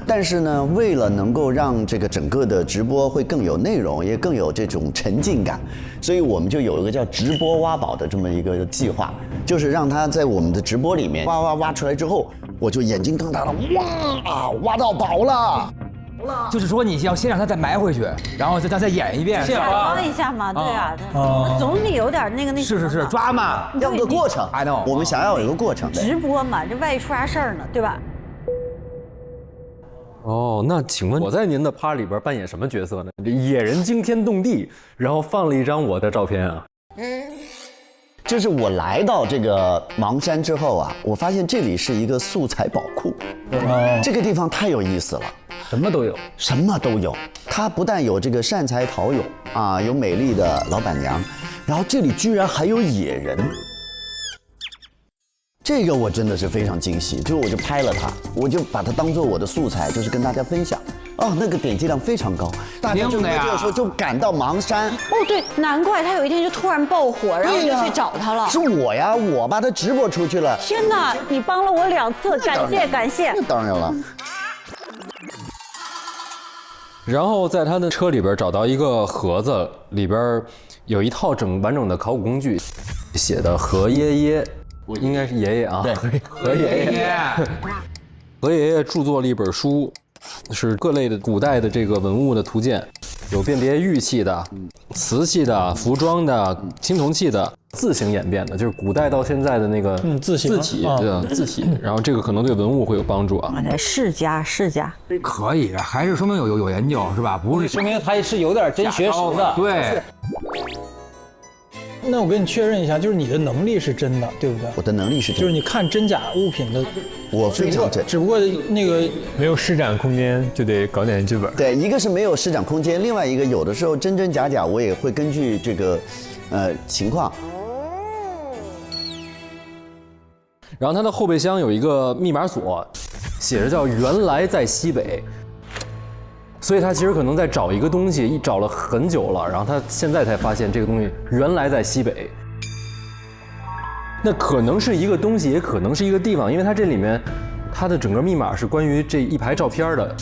但是呢，为了能够让这个整个的直播会更有内容，也更有这种沉浸感，所以我们就有一个叫直播挖宝的这么一个计划，就是让他在我们的直播里面挖出来之后，我就眼睛瞪大了，哇，挖到宝了。就是说你要先让他再埋回去，然后再演一遍，装一下嘛，对啊，总得有点那个是抓嘛，要个过程。I know， 我们想要有一个过程。直播嘛，这万一出啥事儿呢，对吧？哦，那请问我在您的趴里边扮演什么角色呢？这野人惊天动地，然后放了一张我的照片啊。就是我来到这个邙山之后啊，我发现这里是一个素材宝库。这个地方太有意思了，什么都有，什么都有。它不但有这个善财陶俑啊，有美丽的老板娘，然后这里居然还有野人。这个我真的是非常惊喜，就我就拍了它，我就把它当做我的素材，就是跟大家分享。哦，那个点击量非常高，大家就因为这个时候就赶到邙山。哦，对，难怪他有一天就突然爆火，然后就去找他了。是我呀，我把它直播出去了。天哪，你帮了我2次，感谢感谢。那当然了。然后在他的车里边找到一个盒子，里边有一套完整的考古工具，写的何爷爷。应该是爷爷啊，对，何爷爷。何爷爷著作了一本书，是各类的古代的这个文物的图鉴，有辨别玉器的、瓷器的、服装的、青铜器的，自行演变的，就是古代到现在的那个字体，字体。然后这个可能对文物会有帮助啊。世家，可以，还是说明有研究是吧？不是说明他是有点真学识的。对。那我跟你确认一下，就是你的能力是真的，对不对？我的能力是真的，就是你看真假物品的，我非常真。只不过那个没有施展空间，就得搞点剧本。对，一个是没有施展空间，另外一个有的时候真真假假，我也会根据这个情况。然后它的后备箱有一个密码锁，写着叫“原来在西北”。所以他其实可能在找一个东西，找了很久了，然后他现在才发现这个东西原来在西北。那可能是一个东西，也可能是一个地方，因为它这里面它的整个密码是关于这一排照片的，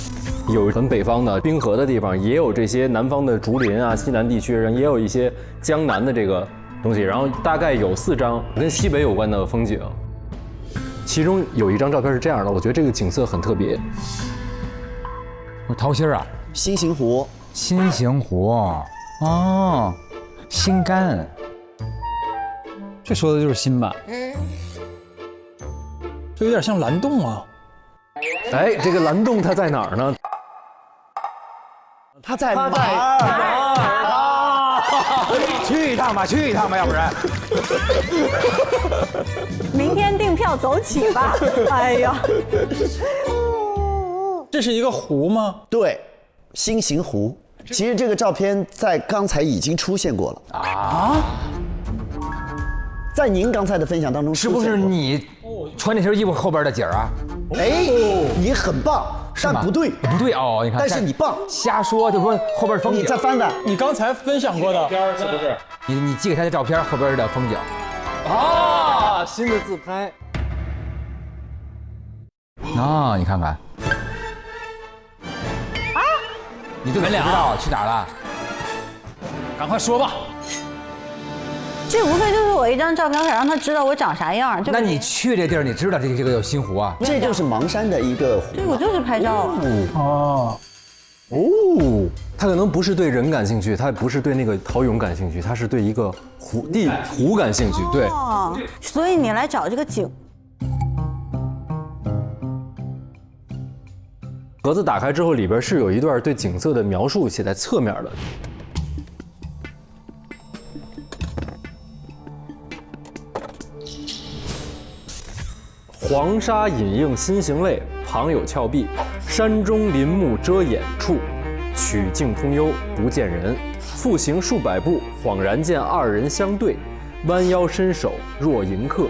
有很北方的冰河的地方，也有这些南方的竹林啊、西南地区，也有一些江南的这个东西，然后大概有4张跟西北有关的风景，其中有一张照片是这样的，我觉得这个景色很特别。桃心啊，心形湖，心形湖，哦，心肝，这说的就是心吧？这有点像蓝洞啊。哎，这个蓝洞它在哪儿呢？它在哪儿？去一趟吧，要不然。明天订票走起吧。哎呀。这是一个湖吗？对，心形湖。其实这个照片在刚才已经出现过了啊，在您刚才的分享当中，是不是你穿那身衣服后边的景啊？哎，你很棒，但不对，不对哦，你看，但是你棒，瞎说，就说后边风景。你再翻翻，你刚才分享过的是不是？你寄给他的照片后边的风景。啊，新的自拍。啊，你看看。你对不知道去哪儿了？赶快说吧。这无非就是我一张照片，想让他知道我长啥样。那你去这地儿，你知道这个有新湖啊？这就是邙山的一个湖。对，我就是拍照啊。哦，他可能不是对人感兴趣，他不是对那个陶俑感兴趣，他是对一个湖感兴趣。对。哦，所以你来找这个景。盒子打开之后，里边是有一段对景色的描述写在侧面的。黄沙隐映心形类，旁有峭壁，山中林木遮掩处，曲径通幽，不见人。复行数百步，恍然见2人相对，弯腰伸手若迎客。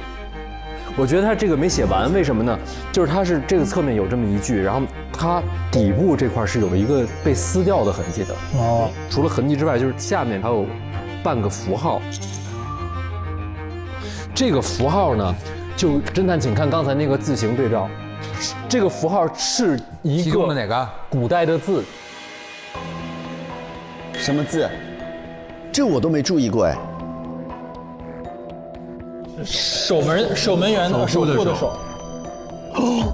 我觉得他这个没写完，为什么呢？就是他是这个侧面有这么一句，然后它底部这块是有一个被撕掉的痕迹的。哦，除了痕迹之外，就是下面还有半个符号。这个符号呢，就侦探请看刚才那个字形对照，这个符号是一个哪个古代的字？什么字？这我都没注意过哎。守门员的守护的守。哦，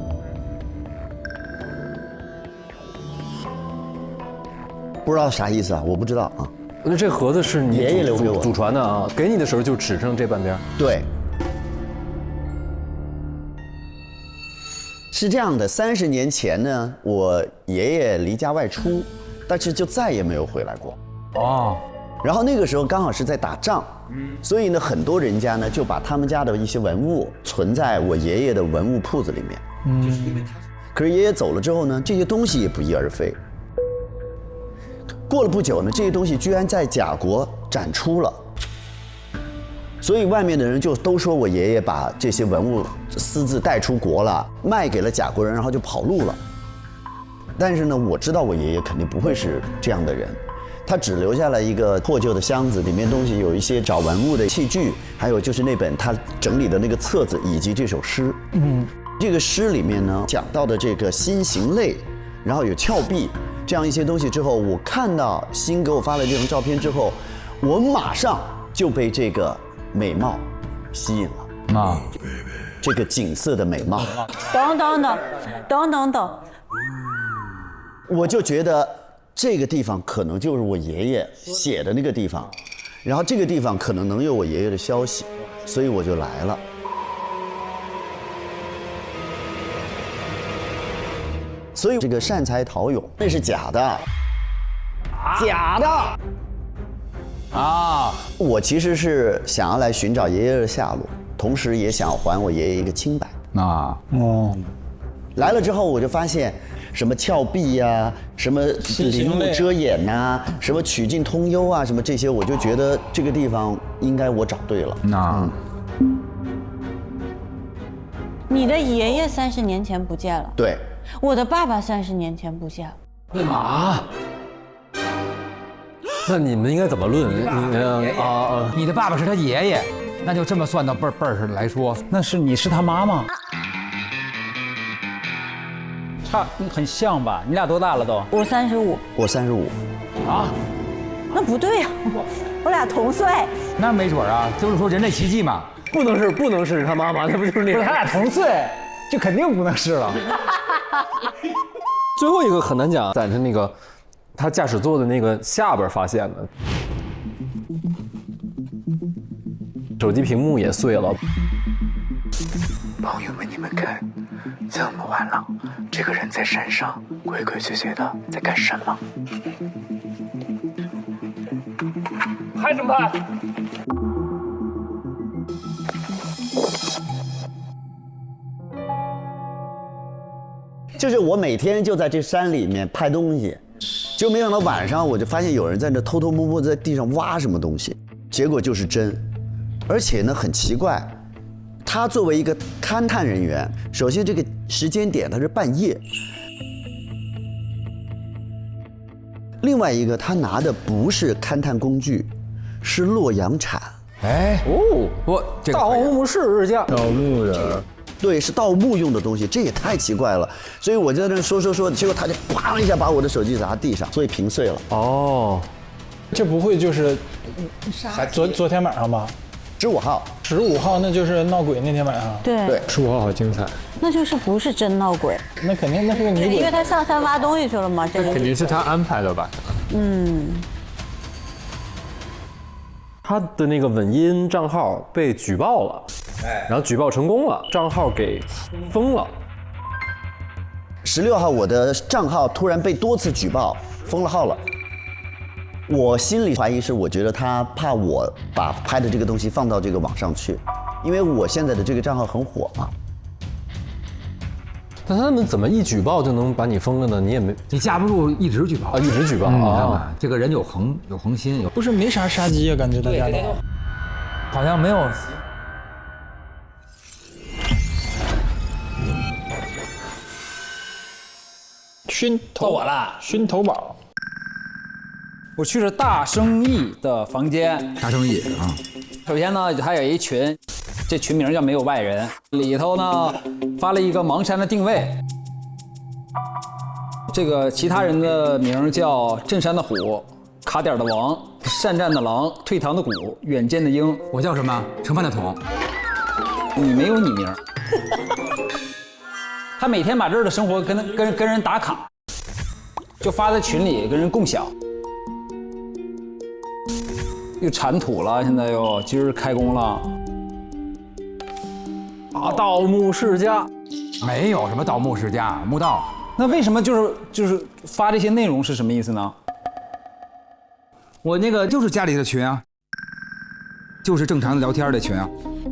不知道啥意思啊？我不知道啊。那这盒子是你爷爷留给我祖传的啊？给你的时候就只剩这半边。对。是这样的，30年前呢，我爷爷离家外出，但是就再也没有回来过。哦。然后那个时候刚好是在打仗，所以呢，很多人家呢就把他们家的一些文物存在我爷爷的文物铺子里面。可是爷爷走了之后呢，这些东西也不翼而飞。过了不久呢，这些东西居然在甲国展出了。所以外面的人就都说我爷爷把这些文物私自带出国了，卖给了甲国人，然后就跑路了。但是呢，我知道我爷爷肯定不会是这样的人，他只留下了一个破旧的箱子，里面东西有一些找文物的器具，还有就是那本他整理的那个册子，以及这首诗。这个诗里面呢讲到的这个心形类，然后有峭壁这样一些东西之后，我看到新给我发了这张照片之后，我马上就被这个美貌吸引了这个景色的美貌。等，我就觉得这个地方可能就是我爷爷写的那个地方，然后这个地方可能能有我爷爷的消息，所以我就来了。所以这个善财陶俑那是假的，假的。我其实是想要来寻找爷爷的下落，同时也想还我爷爷一个清白。来了之后我就发现，什么峭壁呀，什么林木遮掩呐，什么曲径通幽啊，什么这些，我就觉得这个地方应该我找对了。你的爷爷30年前不见了，对，我的爸爸30年前不见了。那你们应该怎么论？你的爸爸是他爷爷，那就这么算到辈儿上来说，那是你是他妈妈，很像吧？你俩多大了都？我35。我35。那不对呀，我俩同岁。那没准啊，就是说人类奇迹嘛，不能是他妈妈，那不就是那个？他俩同岁，就肯定不能是了。最后一个很难讲，在那个他驾驶座的那个下边发现的，手机屏幕也碎了。朋友们，你们看，这么晚了，这个人在山上鬼鬼祟祟的在干什么？拍什么拍？就是我每天就在这山里面拍东西，就没想到晚上我就发现有人在那偷偷摸摸在地上挖什么东西，结果就是针，而且呢很奇怪，他作为一个勘探人员，首先这个时间点他是半夜，另外一个他拿的不是勘探工具，是洛阳铲。盗墓世家，盗墓的。对，是盗墓用的东西，这也太奇怪了。所以我就在那说，结果他就啪一下把我的手机砸地上，所以屏碎了。这不会就是昨天晚上吧？15号，15号那就是闹鬼那天晚上。对，15号好精彩。那就是不是真闹鬼？那肯定那是个女鬼，因为他上山挖东西去了嘛。这肯定是他安排的吧？他的那个稳音账号被举报了，然后举报成功了，账号给封了。16号我的账号突然被多次举报，封了号了。我心里怀疑是，我觉得他怕我把拍的这个东西放到这个网上去，因为我现在的这个账号很火嘛。那他们怎么一举报就能把你封了呢？你也没，你架不住一直举报一直举报啊！这个人有恒心，不是没啥杀机啊，感觉大家都好像没有。到我了，熏头宝。我去了大生意的房间，大生意啊。首先呢，还有一群，这群名叫没有外人，里头呢发了一个邙山的定位。这个其他人的名叫镇山的虎、卡点的王、善战的狼、退堂的鼓、远见的鹰。我叫什么？盛饭的桶。你没有你名。他每天把这儿的生活跟人打卡，就发在群里跟人共享。又铲土了，现在今儿开工了。盗墓世家，没有什么盗墓世家、墓道。那为什么就是发这些内容是什么意思呢？我那个就是家里的群啊，就是正常的聊天的群啊。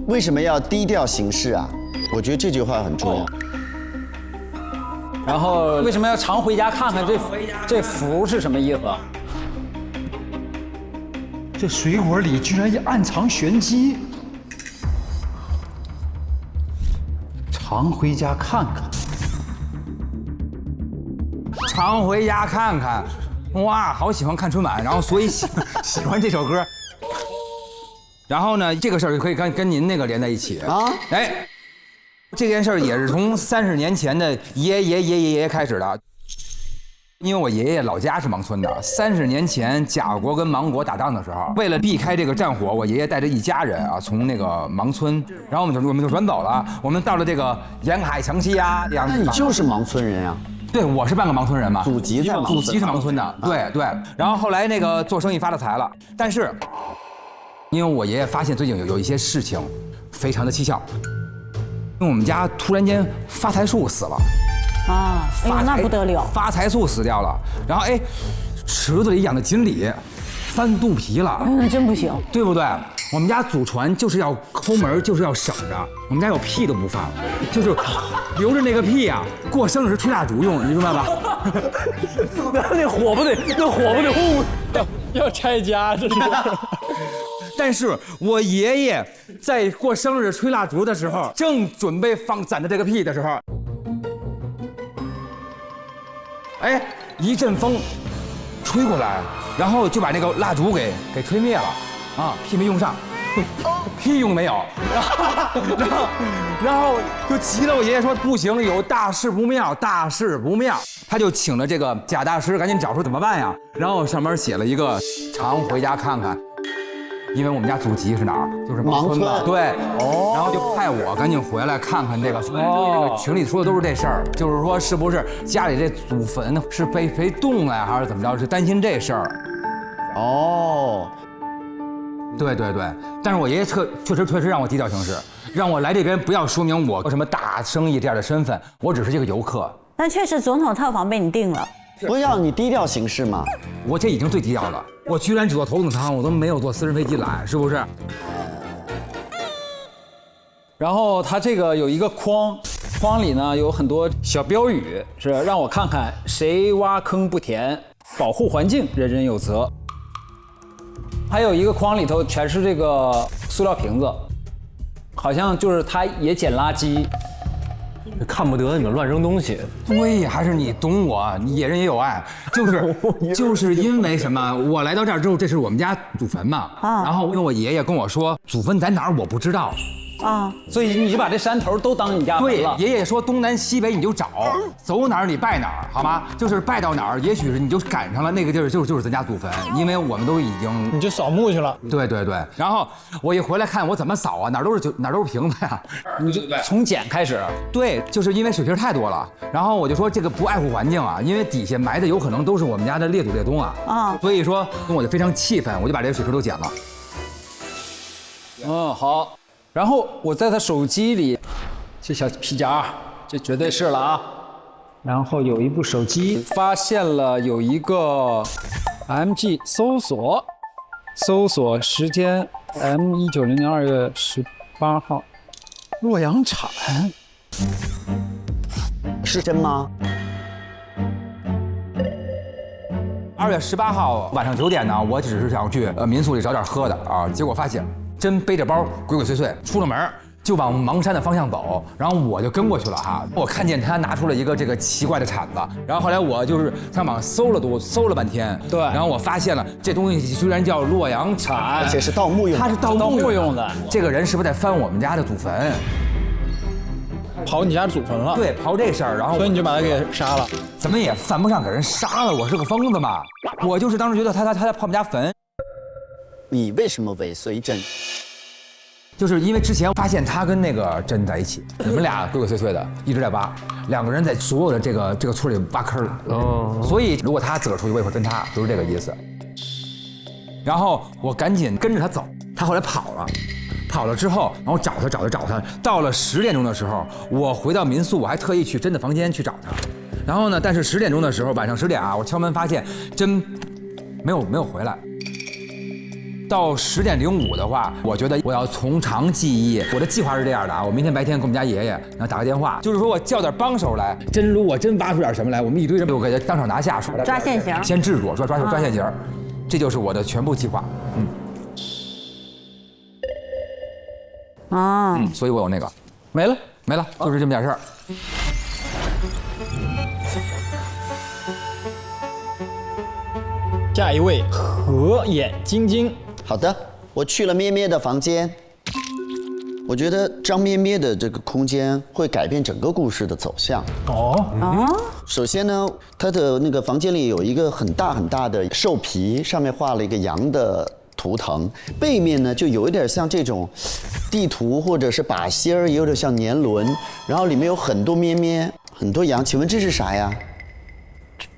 为什么要低调行事啊？我觉得这句话很重要。然后为什么要常回家看看这符是什么意思？这水果里居然暗藏玄机，常回家看看。常回家看看，哇，好喜欢看春晚，然后所以喜欢这首歌。然后呢，这个事儿就可以跟您那个连在一起啊。哎，这件事儿也是从30年前的爷爷开始的。因为我爷爷老家是芒村的，30年前甲国跟芒国打仗的时候，为了避开这个战火，我爷爷带着一家人啊，从那个芒村，然后我们就转走了，我们到了这个沿海城西啊。那你就是芒村人啊？对，我是半个芒村人嘛，祖籍在芒村，祖籍是芒村的，对对。然后后来那个做生意发了财了，但是因为我爷爷发现最近有一些事情非常的蹊跷，因为我们家突然间发财树死了。啊，哎呦，那不得了！发财树死掉了，然后哎，池子里养的锦鲤翻肚皮了，那真不行，对不对？我们家祖传就是要抠门，就是要省着，我们家有屁都不放，就是留着那个屁啊，过生日吹蜡烛用，你明白吧？那火不得轰，要拆家这是。但是我爷爷在过生日吹蜡烛的时候，正准备攒着这个屁的时候。哎，一阵风吹过来，然后就把那个蜡烛给吹灭了，啊，屁没用上，屁用没有，然后就急了，我爷爷说不行，有大事不妙，大事不妙，他就请了这个贾大师，赶紧找出怎么办呀，然后上面写了一个常回家看看。因为我们家祖籍是哪儿？就是芒村嘛。对，然后就派我赶紧回来看看这个。这个群里说的都是这事儿，就是说是不是家里这祖坟是被动了呀，还是怎么着？是担心这事儿。哦，对对对，但是我爷爷确实让我低调行事，让我来这边不要说明我什么大生意这样的身份，我只是一个游客。但确实总统套房被你定了。不要你低调行事嘛？我这已经最低调了，我居然只坐头等舱，我都没有坐私人飞机来，是不是？然后它这个有一个框里呢有很多小标语，是让我看看谁挖坑不填，保护环境，人人有责。还有一个框里头全是这个塑料瓶子，好像就是他也捡垃圾。看不得你们乱扔东西，对，还是你懂我，你野人也有爱，就是因为什么？我来到这儿之后，这是我们家祖坟嘛，然后因为我爷爷跟我说祖坟在哪儿我不知道，啊，所以你就把这山头都当你家坟了。对，爷爷说东南西北你就找，走哪儿你拜哪儿，好吗？就是拜到哪儿，也许是你就赶上了那个地儿，就是咱家祖坟，因为我们都已经你就扫墓去了。对对对，然后我一回来看我怎么扫啊，哪儿都是瓶子呀，你就从捡开始。对，就是因为水瓶太多了，然后我就说这个不爱护环境啊，因为底下埋的有可能都是我们家的列祖列宗啊，所以说我就非常气愤，我就把这个水瓶都捡了。嗯，好。然后我在他手机里，这小皮夹，这绝对是了啊。然后有一部手机，发现了有一个 MG 搜索时间 M1900年2月18号，洛阳产，是真吗？2月18号晚上9点呢，我只是想去民宿里找点喝的啊，结果发现。真背着包鬼鬼祟祟出了门，就往芒山的方向走，然后我就跟过去了哈。我看见他拿出了一个这个奇怪的铲子，然后后来我就是上网搜了半天，对，然后我发现了这东西居然叫洛阳铲，而且是盗墓用的，它是盗墓用的。这个人是不是在翻我们家的祖坟？刨你家祖坟了？对，刨这事儿，然后所以你就把他给杀了？怎么也犯不上给人杀了，我是个疯子嘛。我就是当时觉得他在刨我们家坟。你为什么尾随朕？就是因为之前发现他跟那个朕在一起，你们俩鬼鬼祟祟的一直在挖，两个人在所有的这个村里挖坑，所以如果他自个儿出去，我也会跟他，就是这个意思。然后我赶紧跟着他走，他后来跑跑了之后，然后找他，到了10点钟的时候，我回到民宿，我还特意去真的房间去找他。然后呢，但是10点钟的时候，晚上10点啊，我敲门发现真没有回来。到10点05的话，我觉得我要从长计议。我的计划是这样的啊，我明天白天给我们家爷爷然后打个电话，就是说我叫点帮手来，如果真挖出点什么来，我们一堆人我给他当场拿下，抓现行，先制住，抓现行，这就是我的全部计划。所以我有那个没了，就是这么点事儿。下一位合眼晶晶。好的，我去了咩咩的房间，我觉得张咩咩的这个空间会改变整个故事的走向。首先呢，他的那个房间里有一个很大的兽皮，上面画了一个羊的图腾，背面呢就有一点像这种地图或者是把戏儿，也有点像年轮，然后里面有很多咩咩，很多羊，请问这是啥呀？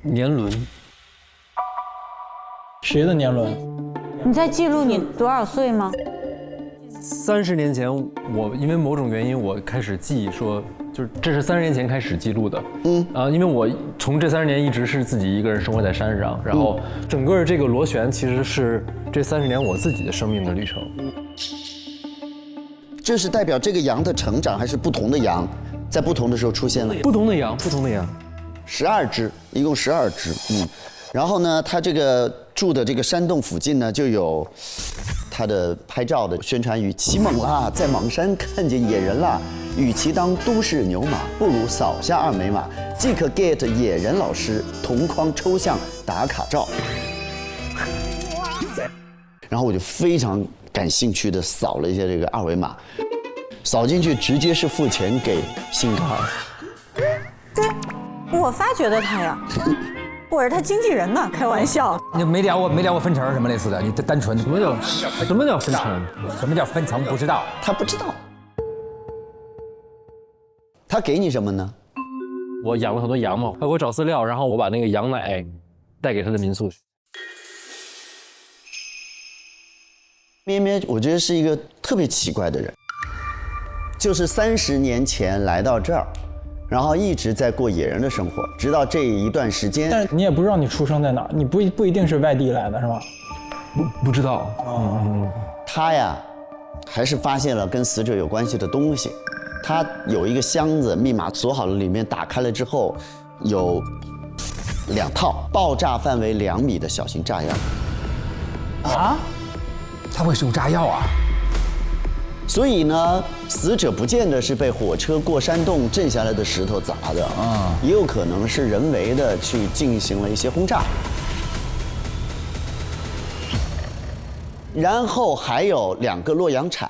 年轮。谁的年轮？你在记录你多少岁吗？30年前，我因为某种原因，我开始记说，就是这是30年前开始记录的。因为我从这30年一直是自己一个人生活在山上，然后整个这个螺旋其实是这30年我自己的生命的旅程。这是代表这个羊的成长，还是不同的羊在不同的时候出现了？不同的羊，12只，一共12只。然后呢，他这个住的这个山洞附近呢，就有他的拍照的宣传语：奇猛啦，在莽山看见野人啦，与其当都市牛马，不如扫下2维码，即可 get 野人老师同框抽象打卡照。然后我就非常感兴趣的扫了一下这个2维码，扫进去直接是付钱给辛格尔。我发掘的他呀。我是他经纪人呢，开玩笑。你没聊过分成什么类似的？你单纯什么叫分成？什么叫分层？不知道，他不知道。他给你什么呢？我养了很多羊嘛，他给我找饲料，然后我把那个羊奶带给他的民宿去。咩咩，我觉得是一个特别奇怪的人，就是30年前来到这儿。然后一直在过野人的生活，直到这一段时间。但是你也不知道你出生在哪儿，你不一定是外地来的，是吧？不知道。他呀，还是发现了跟死者有关系的东西。他有一个箱子，密码锁好了，里面打开了之后，有2套爆炸范围2米的小型炸药。他会使用炸药啊？所以呢，死者不见得是被火车过山洞震下来的石头砸的也有可能是人为的去进行了一些轰炸。然后还有2个洛阳铲，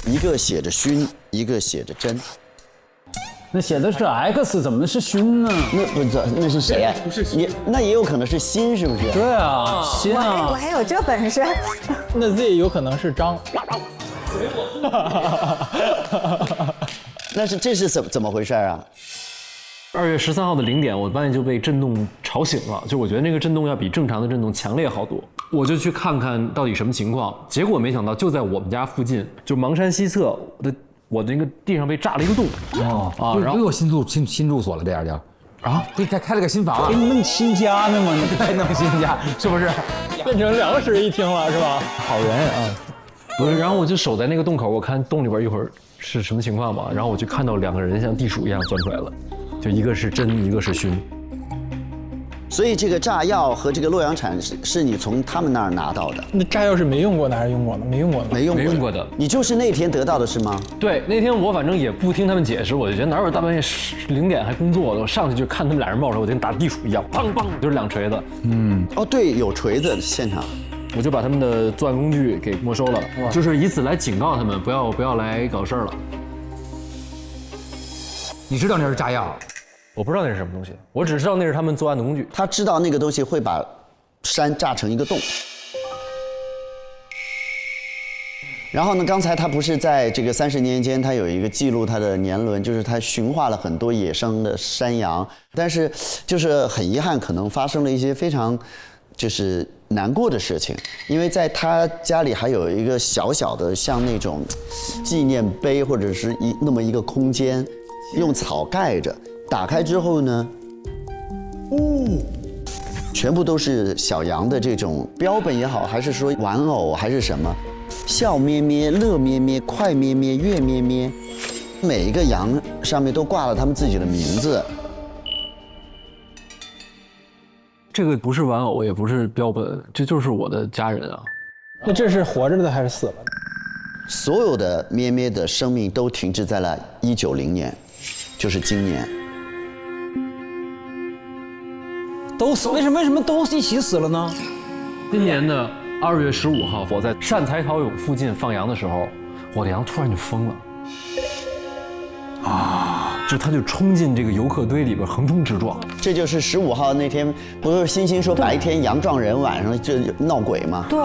一个写着熏，一个写着真。那写的是 X， 怎么是熏呢？那不是，那是谁呀？那也有可能是辛，是不是？对啊，辛啊！我还有这本事。那 Z 有可能是张。这是怎么回事啊？2月13号的0点，我半夜就被震动吵醒了，就我觉得那个震动要比正常的震动强烈好多，我就去看看到底什么情况。结果没想到就在我们家附近，就邙山西侧，我那个地上被炸了一个洞。然后又新住所了，这样就给开了个新房，给你弄新家呢吗？你还弄新家，是不是？变成2室1厅了，是吧？好人啊！不是，然后我就守在那个洞口，我看洞里边一会儿是什么情况嘛，然后我就看到2个人像地鼠一样钻出来了，就一个是真，一个是熏。所以这个炸药和这个洛阳铲是你从他们那儿拿到的？那炸药是没用过的还是用过的？没用过的。没用过的。你就是那天得到的是吗？对，那天我反正也不听他们解释，我就觉得哪有大半夜0点还工作的，我上去就看他们2人冒出来，我就跟打地鼠一样，砰砰就是2锤子。对，有锤子现场。我就把他们的作案工具给没收了，就是以此来警告他们不要来搞事儿了。你知道那是炸药？我不知道那是什么东西，我只知道那是他们作案的工具。他知道那个东西会把山炸成一个洞。然后呢，刚才他不是在这个30年间，他有一个记录他的年轮，就是他驯化了很多野生的山羊，但是就是很遗憾，可能发生了一些非常就是难过的事情，因为在他家里还有一个小小的像那种纪念碑或者是那么一个空间，用草盖着。打开之后呢，全部都是小羊的这种标本也好，还是说玩偶还是什么，笑咩咩、乐咩咩、快咩咩、悦咩咩，每一个羊上面都挂了他们自己的名字。这个不是玩偶，也不是标本，这就是我的家人啊。那这是活着的还是死了的？所有的咩咩的生命都停滞在了190年，就是今年。都死？为什么都一起死了呢？今年的2月15号，我在善财陶俑附近放羊的时候，我的羊突然就疯了。就他就冲进这个游客堆里边横冲直撞，这就是15号那天，不是星星说白天羊撞人，晚上就闹鬼吗？对，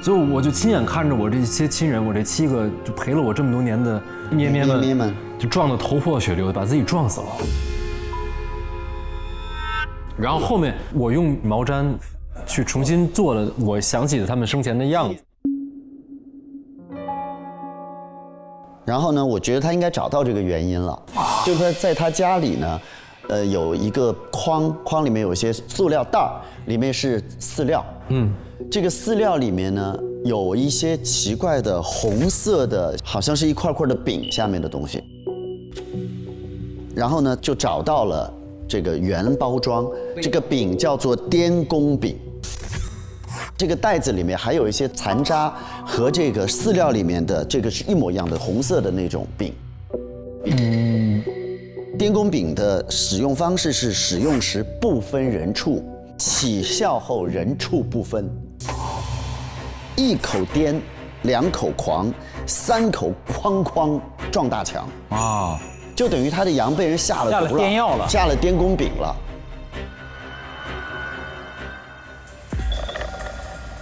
所以我就亲眼看着我这些亲人，我这7个就陪了我这么多年的咩咩们，就撞得头破血流，把自己撞死了。然后后面我用毛毡去重新做了我想起的他们生前的样子。然后呢，我觉得他应该找到这个原因了，就是在他家里呢，有一个筐里面有一些塑料袋，里面是饲料。这个饲料里面呢，有一些奇怪的红色的，好像是一块块的饼下面的东西。然后呢，就找到了这个原包装，这个饼叫做滇公饼。这个袋子里面还有一些残渣和这个饲料里面的这个是一模一样的红色的那种饼。滇公饼的使用方式是使用时不分人畜，起效后人畜不分。1口颠，2口狂，3口哐哐撞大墙啊！就等于他的羊被人下了毒了，颠药了，下了滇公饼了。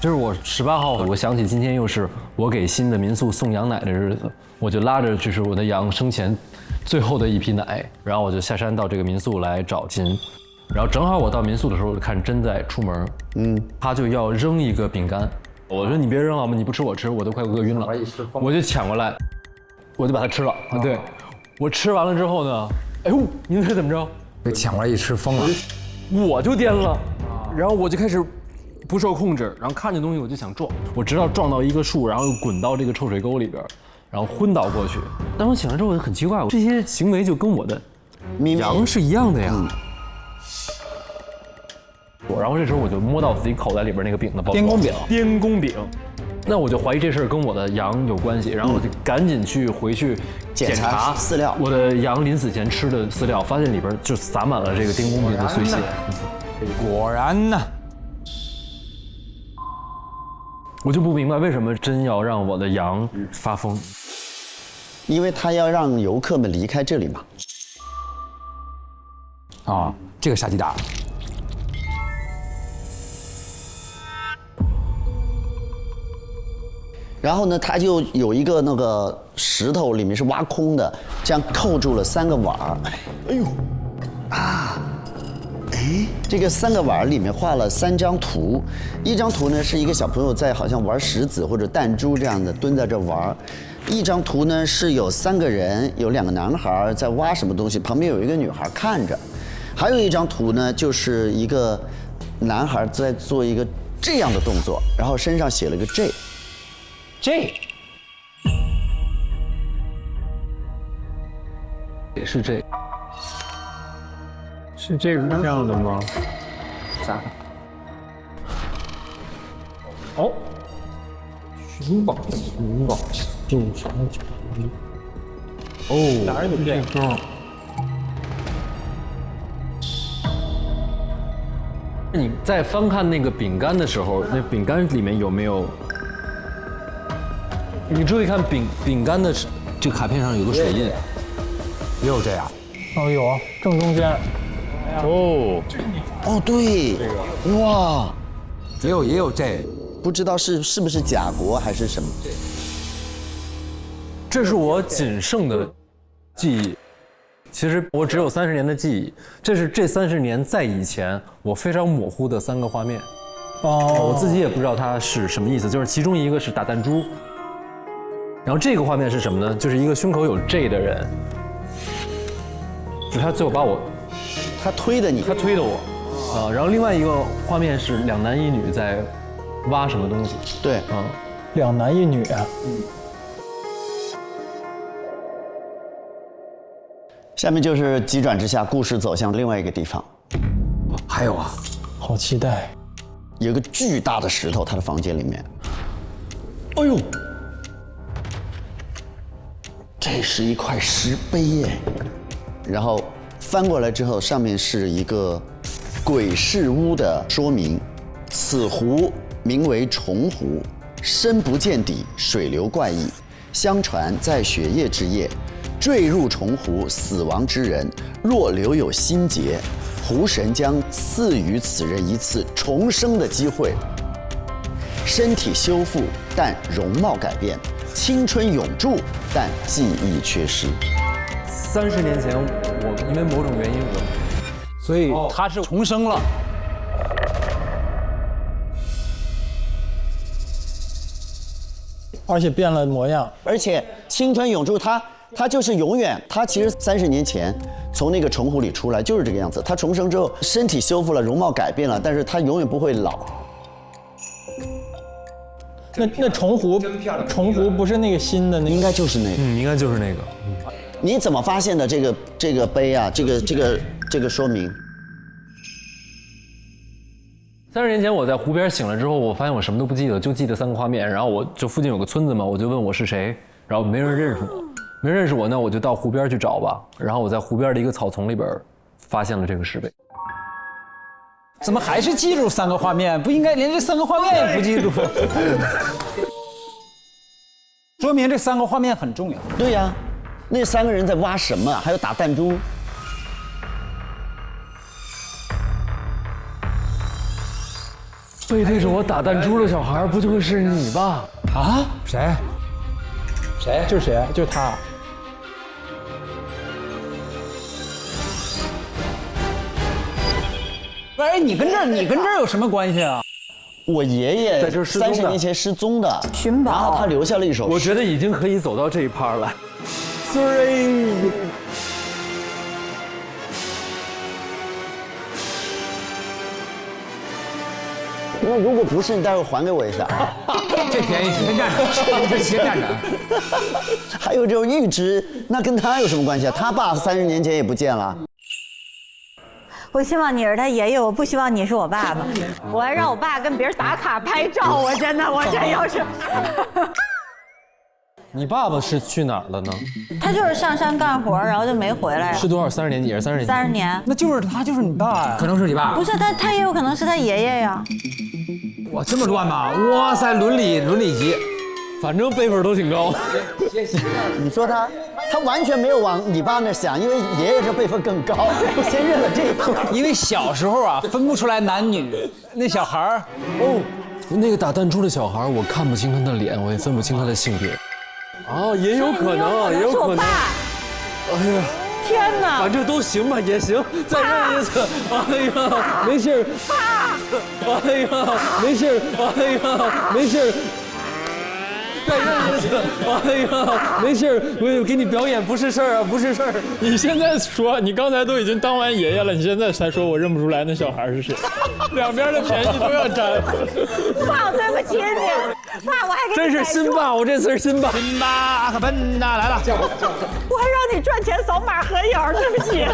就是我18号，我想起今天又是我给新的民宿送羊奶的日子，我就拉着就是我的羊生前最后的一批奶，然后我就下山到这个民宿来找金，然后正好我到民宿的时候，我就看真在出门，他就要扔一个饼干，我说你别扔了嘛，你不吃我吃，我都快饿晕了，我就抢过来，我就把它吃了。对，我吃完了之后呢，哎呦，您猜怎么着？被抢过来一吃疯了，我就颠了，然后我就开始不受控制，然后看见东西我就想撞，我直到撞到一个树，然后又滚到这个臭水沟里边，然后昏倒过去。但我醒来之后我就很奇怪，这些行为就跟我的羊是一样的呀。然后这时候我就摸到自己口袋里边那个饼的包装，滇公饼。那我就怀疑这事儿跟我的羊有关系，然后我就赶紧回去检查饲料，我的羊临死前吃的饲料，发现里边就撒满了这个滇公饼的碎屑。果然呢。我就不明白为什么真要让我的羊发疯，因为他要让游客们离开这里嘛。啊，这个杀鸡大。然后呢，他就有一个那个石头，里面是挖空的，这样扣住了3个碗儿。哎呦，这个3个碗儿里面画了3张图，一张图呢是一个小朋友在好像玩石子或者弹珠这样的蹲在这玩，一张图呢是有3个人，有2个男孩在挖什么东西，旁边有一个女孩看着，还有一张图呢就是一个男孩在做一个这样的动作，然后身上写了个 J。也是这，是这样的吗？啥？哦，寻宝正常哦，哪有这个？你在翻看那个饼干的时候，那饼干里面有没有？你注意看饼干的这个卡片上有个水印，也有这样。哦，有啊，正中间。哦，对，哇，也有这，不知道是不是假国还是什么？这是我仅剩的记忆。其实我只有30年的记忆，这是这30年在以前我非常模糊的3个画面。我自己也不知道它是什么意思，就是其中一个是打弹珠，然后这个画面是什么呢？就是一个胸口有 J 的人，就是他最后把我，他推的你，他推的我，然后另外一个画面是2男1女在挖什么东西，对，2男1女啊，下面就是急转直下，故事走向另外一个地方。还有啊，好期待！有个巨大的石头，他的房间里面。哎呦，这是一块石碑耶。然后翻过来之后，上面是一个鬼市屋的说明：此湖名为虫湖，深不见底，水流怪异。相传在雪夜之夜，坠入虫湖死亡之人，若留有心结，湖神将赐予此人一次重生的机会，身体修复，但容貌改变；青春永驻，但记忆缺失。30年前，我因为某种原因，所以他是重生了。而且变了模样，而且青春永驻他就是永远，他其实30年前从那个虫湖里出来就是这个样子。他重生之后，身体修复了，容貌改变了，但是他永远不会老。那虫湖不是那个新的那个，应该就是那个，应该就是那个。你怎么发现的这个碑啊？这个说明？30年前我在湖边醒了之后，我发现我什么都不记得，就记得3个画面。然后我就附近有个村子嘛，我就问我是谁，然后没人认识我，没人认识我，那我就到湖边去找吧。然后我在湖边的一个草丛里边发现了这个石碑。怎么还是记住3个画面？不应该连这3个画面也不记住？说明这3个画面很重要。对呀，那3个人在挖什么？还有打弹珠。背对着我打弹珠的小孩，不就会是你吧？啊？谁？就是谁？就是他。哎，你跟这儿有什么关系啊？我爷爷在这失踪的30年前失踪的，寻宝，然后他留下了一首诗。我觉得已经可以走到这一趴了。Sorry。那如果不是，你待会儿还给我一下。这便宜先占着，这先占着。还有这种预知，那跟他有什么关系啊？他爸30年前也不见了。我希望你是他爷爷，我不希望你是我爸爸。我还让我爸跟别人打卡拍照，我真的，我这要是。你爸爸是去哪儿了呢？他就是上山干活，然后就没回来了。是多少？30年也是30年。30年。那就是他，就是你爸呀？可能是你爸。不是他也有可能是他爷爷呀。哇，这么乱吗？哇塞，伦理级，反正辈分都挺高。你说他完全没有往你爸那想，因为爷爷这辈分更高，先认了这一块。因为小时候啊，分不出来男女，那小孩儿哦，那个打弹珠的小孩，我看不清他的脸，我也分不清他的性别。哦，也有可能，也有可能。哎呀，天哪！反正都行吧，也行，再认一次。哎呀，没事儿。哎呀，没事儿。哎呀，没事儿。再认一次。哎呀，没事儿，我给你表演不是事儿啊，不是事儿。你现在说，你刚才都已经当完爷爷了，你现在才说我认不出来那小孩是谁，两边的便宜都要占。爸，对不起你，爸，我还给你真是新爸，我这次是新爸。新爸阿克奔呐来了，我还让你赚钱扫码合影，对不起。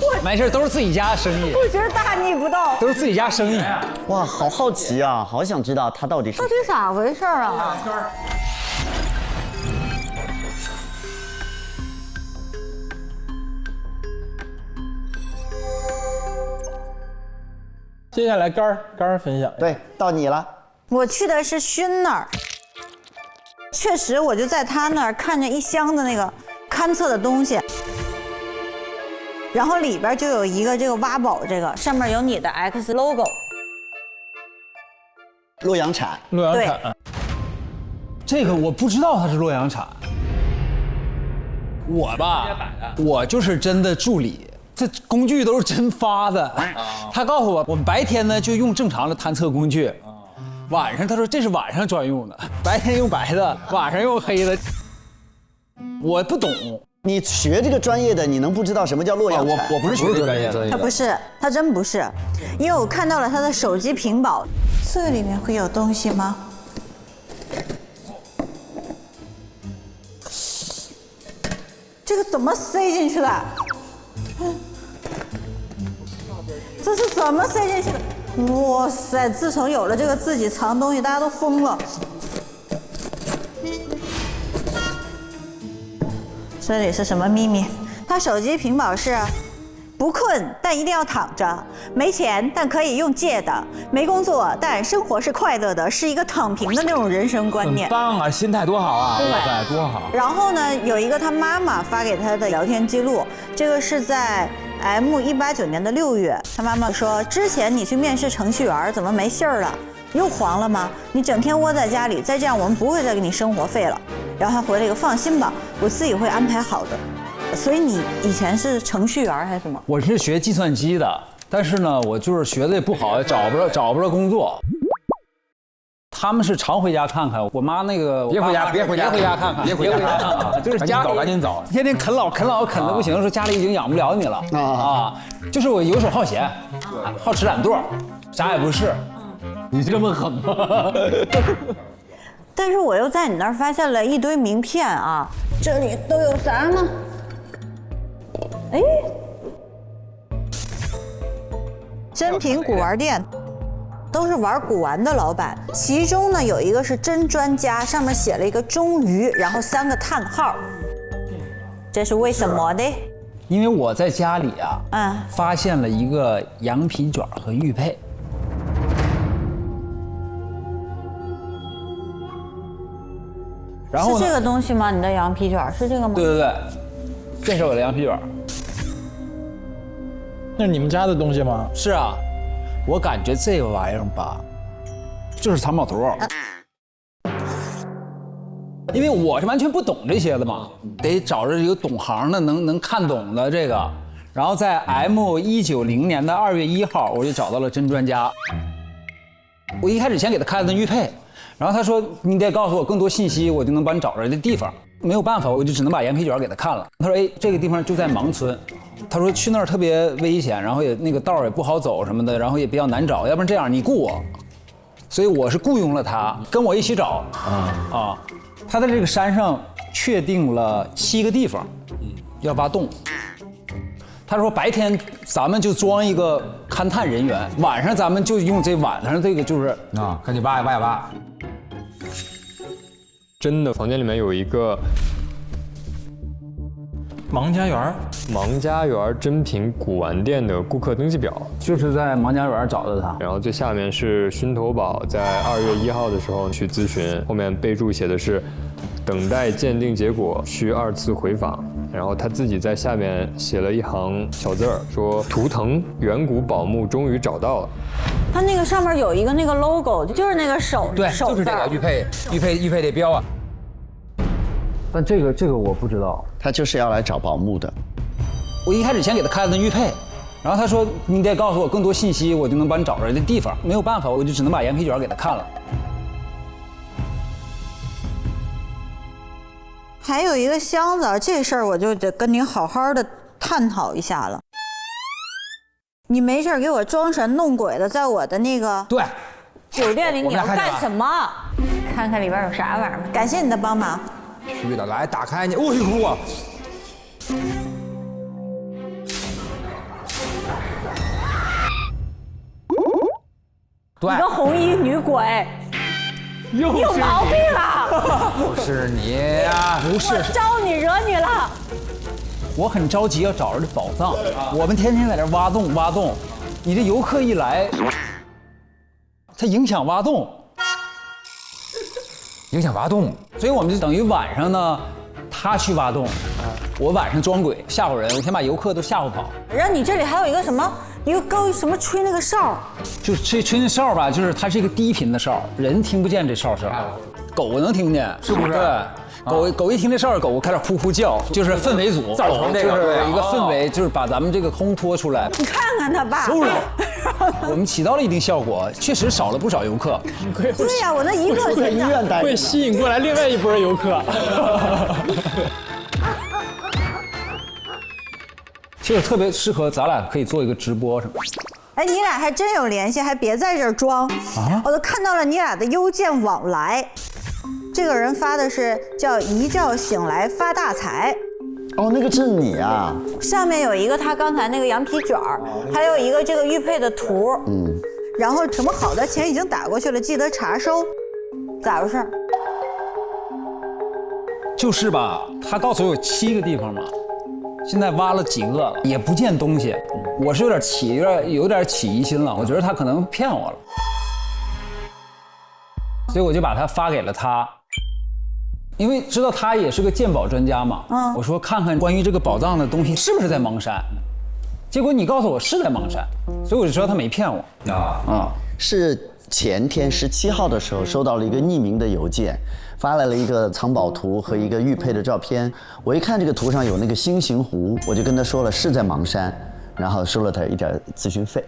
我没事，都是自己家生意。我觉得大逆不道，都是自己家生意。哇，好好奇啊，好想知道他到底是咋回事啊？接下来肝儿分享。对，到你了。我去的是勋那儿，确实我就在他那儿看着一箱的那个勘测的东西，然后里边就有一个这个挖宝，这个上面有你的 X logo。洛阳铲，这个我不知道它是洛阳铲。我吧，我就是真的助理，这工具都是真发的。他告诉我，我们白天呢就用正常的探测工具，晚上他说这是晚上专用的，白天用白的，晚上用黑的。我不懂。你学这个专业的，你能不知道什么叫洛阳铲？我不是学这个专业的。他不是，他真不是，因为我看到了他的手机屏保，这里面会有东西吗？这个怎么塞进去的？这是怎么塞进去的？哇塞！自从有了这个自己藏东西，大家都疯了。这里是什么秘密？他手机屏保是不困但一定要躺着，没钱但可以用借的，没工作但生活是快乐的，是一个躺平的那种人生观念。很棒啊，心态多好啊！对，哇塞，多好。然后呢，有一个他妈妈发给他的聊天记录，这个是在M189年的6月，他妈妈说：“之前你去面试程序员，怎么没信儿了？又黄了吗？你整天窝在家里，再这样我们不会再给你生活费了。”然后他回了一个：“放心吧，我自己会安排好的。”所以你以前是程序员还是什么？我是学计算机的，但是呢，我就是学的也不好，找不着工作。他们是常回家看看，我妈那个别回家看看，就是家里赶紧走，天天啃老啃的不行，说家里已经养不了你了啊！就是我游手好闲，好吃懒惰，啥也不是。你这么狠吗？但是我又在你那儿发现了一堆名片啊，这里都有啥呢？哎，真品古玩店，都是玩古玩的老板。其中呢有一个是真专家，上面写了一个终于，然后3个叹号。这是为什么的？因为我在家里发现了一个羊皮卷和玉佩。然后是这个东西吗？你的羊皮卷是这个吗？对，这是我的羊皮卷。那是你们家的东西吗？是啊，我感觉这个玩意儿吧，就是藏宝图。因为我是完全不懂这些的嘛，得找着一个懂行的，能看懂的这个。然后在 M190年的2月1号，我就找到了真专家。我一开始先给他看了玉佩，然后他说你得告诉我更多信息，我就能帮你找着这地方。没有办法，我就只能把羊皮卷给他看了。他说哎，这个地方就在盲村。他说去那儿特别危险，然后也那个道也不好走什么的，然后也比较难找。要不然这样，你雇我。所以我是雇佣了他，跟我一起找。他在这个山上确定了7个地方，要挖洞。他说白天咱们就装一个勘探人员，晚上咱们就用这晚上这个就是赶紧挖呀挖。真的房间里面有一个盲家园真品古玩店的顾客登记表，就是在盲家园找的他。然后最下面是熏头堡在2月1号的时候去咨询，后面备注写的是等待鉴定结果，需2次回访。然后他自己在下面写了一行小字儿，说图腾远古宝墓终于找到了。它那个上面有一个那个 logo， 就是那个手，对，就是这个玉佩的标啊。但这个我不知道，他就是要来找宝墓的。我一开始先给他看了玉佩，然后他说你得告诉我更多信息，我就能帮你找着这地方。没有办法，我就只能把羊皮卷给他看了。还有一个箱子，这事儿我就得跟您好好的探讨一下了。你没事给我装神弄鬼的，在我的那个酒店里，你要干什么？看看里边有啥玩意儿。感谢你的帮忙。去的，来打开你，哎呦！对，你个红衣女鬼，你有毛病啊！不是你呀，不是，我招你惹你了。我很着急要找着这宝藏，我们天天在这挖洞，你这游客一来，它影响挖洞，所以我们就等于晚上呢，他去挖洞，我晚上装鬼吓唬人，我先把游客都吓唬跑。然后你这里还有一个什么，一个高什么吹那个哨，就吹那哨吧，就是它是一个低频的哨，人听不见这哨声，狗能听见，是不是？对，狗一听这事儿，狗开始呼呼叫，就是氛围组，造成这个就是一个氛围，就是把咱们这个空拖出来。你看看他爸，我们起到了一定效果，确实少了不少游客。对呀，我那一个在医院待着，会吸引过来另外一波游客。其实特别适合咱俩可以做一个直播什么。哎，你俩还真有联系，还别在这儿装啊！我都看到了你俩的邮件往来。这个人发的是叫一觉醒来发大财。哦，那个是你啊！上面有一个他刚才那个羊皮卷儿，还有一个这个玉佩的图。然后什么好的钱已经打过去了，记得查收。咋回事？就是吧，他告诉我有7个地方嘛，现在挖了几个了，也不见东西。我是有点起疑心了，我觉得他可能骗我了，所以我就把它发给了他。因为知道他也是个鉴宝专家嘛，我说看看关于这个宝藏的东西是不是在邙山，结果你告诉我是在邙山，所以我就知道他没骗我是前天17号的时候收到了一个匿名的邮件，发来了一个藏宝图和一个玉佩的照片。我一看这个图上有那个星形湖，我就跟他说了是在邙山，然后收了他一点咨询费。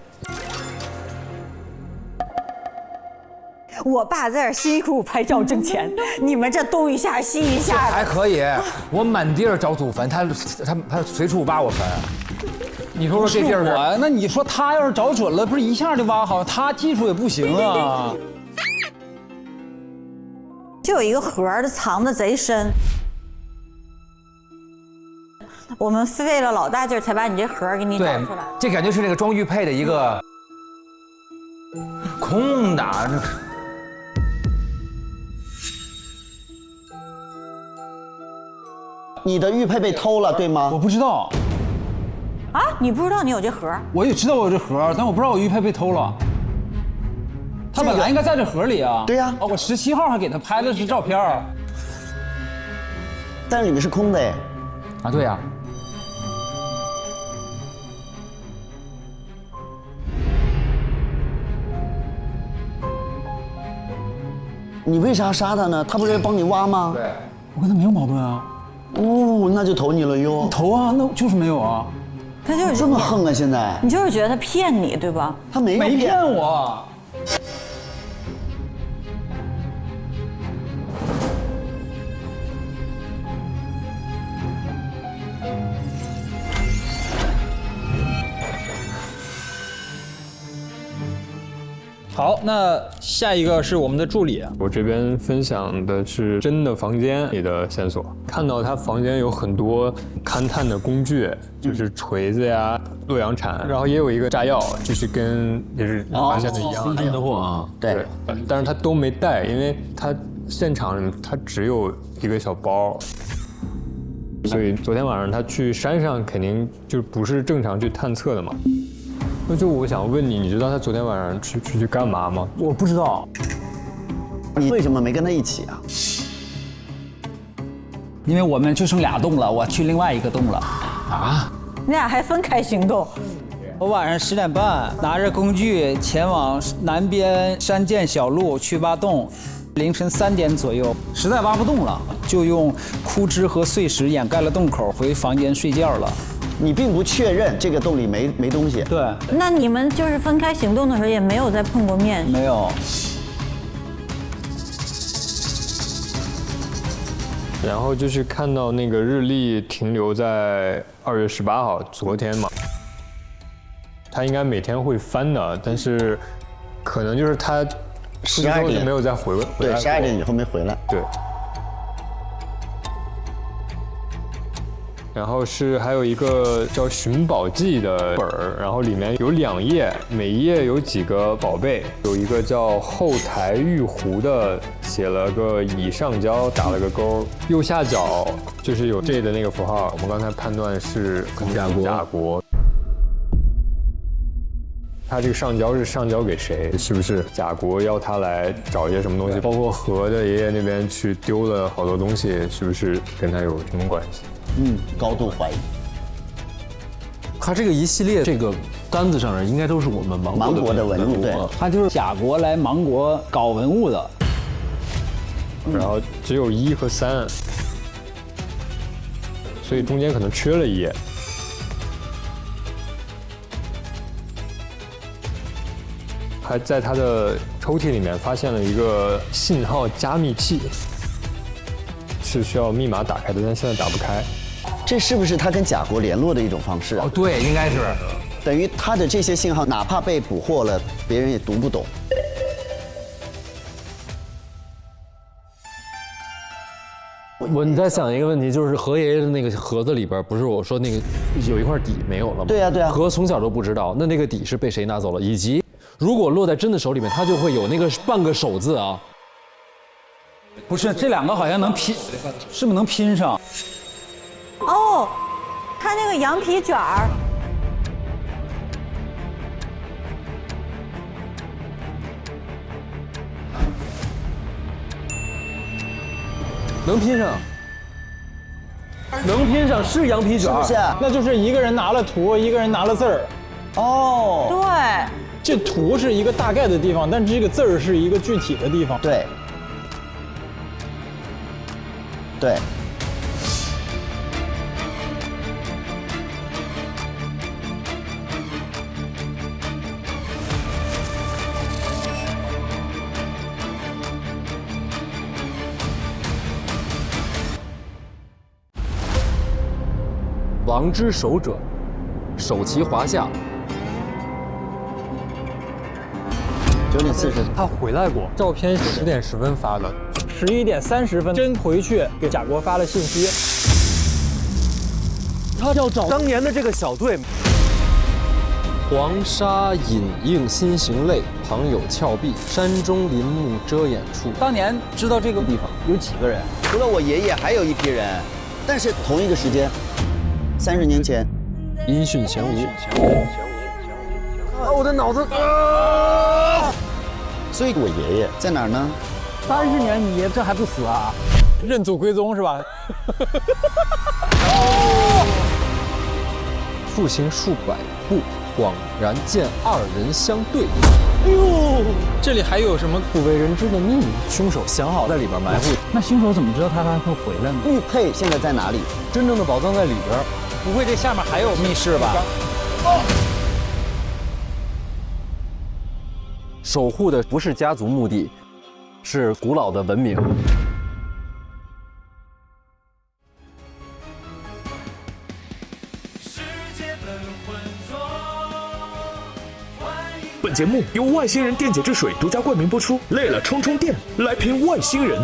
我爸在这儿辛辛苦苦拍照挣钱，你们这东一下西一下的。还可以，我满地儿找祖坟，他随处挖我坟。你说这地儿我，那你说他要是找准了，不是一下就挖好？他技术也不行啊。就有一个盒儿藏的贼深，我们费了老大劲儿才把你这盒儿给你找出来。这感觉是那个装玉佩的一个空的。你的玉佩被偷了，对吗？我不知道。啊，你不知道你有这盒？我也知道我有这盒，但我不知道我玉佩被偷了。他本来应该在这盒里啊。对呀。我17号还给他拍的是照片，但是里面是空的哎。啊，对呀。你为啥要杀他呢？他不是帮你挖吗？对，我跟他没有矛盾啊。哦，那就投你了哟。投啊，那就是没有啊。他就是这么横啊！现在你就是觉得他骗你，对吧？他没骗我。好，那下一个是我们的助理。我这边分享的是真的房间里的线索，看到他房间有很多勘探的工具，就是锤子呀、洛阳铲，然后也有一个炸药，就是跟也是发现的一样。新进的货啊，对，但是他都没带，因为他现场他只有一个小包。所以昨天晚上他去山上肯定就不是正常去探测的嘛。那就我想问你，你知道他昨天晚上去干嘛吗？我不知道。你为什么没跟他一起啊？因为我们就剩2栋了，我去另外一个栋了。啊？你俩还分开行动？我晚上10点半拿着工具前往南边山涧小路去挖洞，凌晨3点左右，实在挖不动了，就用枯枝和碎石掩盖了洞口，回房间睡觉了。你并不确认这个洞里没东西。对。那你们就是分开行动的时候也没有再碰过面？没有。然后就是看到那个日历停留在2月18号，昨天嘛。他应该每天会翻的，但是可能就是他12点就没有再回来。对，12点以后没回来。对。然后还有一个叫《寻宝记》的本儿，然后里面有2页，每一页有几个宝贝，有一个叫后台玉壶的，写了个以上交，打了个勾，右下角就是有 J 的那个符号，我们刚才判断是甲国。他这个上交是上交给谁？是不是甲国要他来找一些什么东西？包括何的爷爷那边去丢了好多东西，是不是跟他有什么关系？高度怀疑。他这个一系列这个单子上面应该都是我们芒国的文物，对，他就是甲国来芒国搞文物的。然后只有1和3。所以中间可能缺了一页。还在他的抽屉里面发现了一个信号加密器，是需要密码打开的，但现在打不开。这是不是他跟贾国联络的一种方式啊？哦，对，应该是。等于他的这些信号，哪怕被捕获了，别人也读不懂。我在想一个问题，就是何爷爷的那个盒子里边，不是我说那个有一块底没有了吗？对呀对呀。何从小都不知道，那个底是被谁拿走了？以及如果落在真的手里面，他就会有那个半个手字啊。不是，这两个好像能拼，是不是能拼上？哦，他那个羊皮卷儿。能拼上，能拼上是羊皮卷，是不是？那就是一个人拿了图，一个人拿了字儿。哦，对，这图是一个大概的地方，但这个字儿是一个具体的地方。对，对。王之守者，手齐华夏。9点40，他回来过。照片10点10分发的，11点30分真回去给贾国发了信息。他要找当年的这个小队。黄沙隐映心行泪，旁有峭壁，山中林木遮掩处。当年知道这个地方有几个人？除了我爷爷，还有一批人，但是同一个时间。30年前，音讯全无。我的脑子所以我爷爷在哪儿呢？30年，你爷这还不死啊？认祖归宗是吧？复行数百步，恍然见2人相对。哎呦，这里还有什么不为人知的秘密？凶手想好在里边埋伏。那凶手怎么知道他还会回来呢？玉佩现在在哪里？真正的宝藏在里边。不会这下面还有密室吧？守护的不是家族墓地，是古老的文明。本节目由外星人电解质水独家冠名播出。累了冲冲电，来瓶外星人。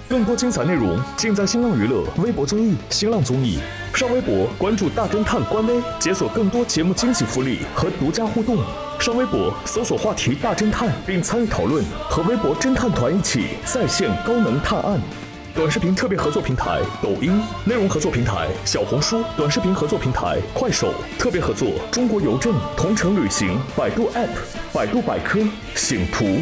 更多精彩内容尽在新浪娱乐微博综艺、新浪综艺。上微博关注大侦探官微，解锁更多节目惊喜福利和独家互动。上微博搜索话题大侦探，并参与讨论，和微博侦探团一起在线高能探案。短视频特别合作平台抖音，内容合作平台小红书，短视频合作平台快手，特别合作中国邮政、同程旅行、百度 App、百度百科、醒图。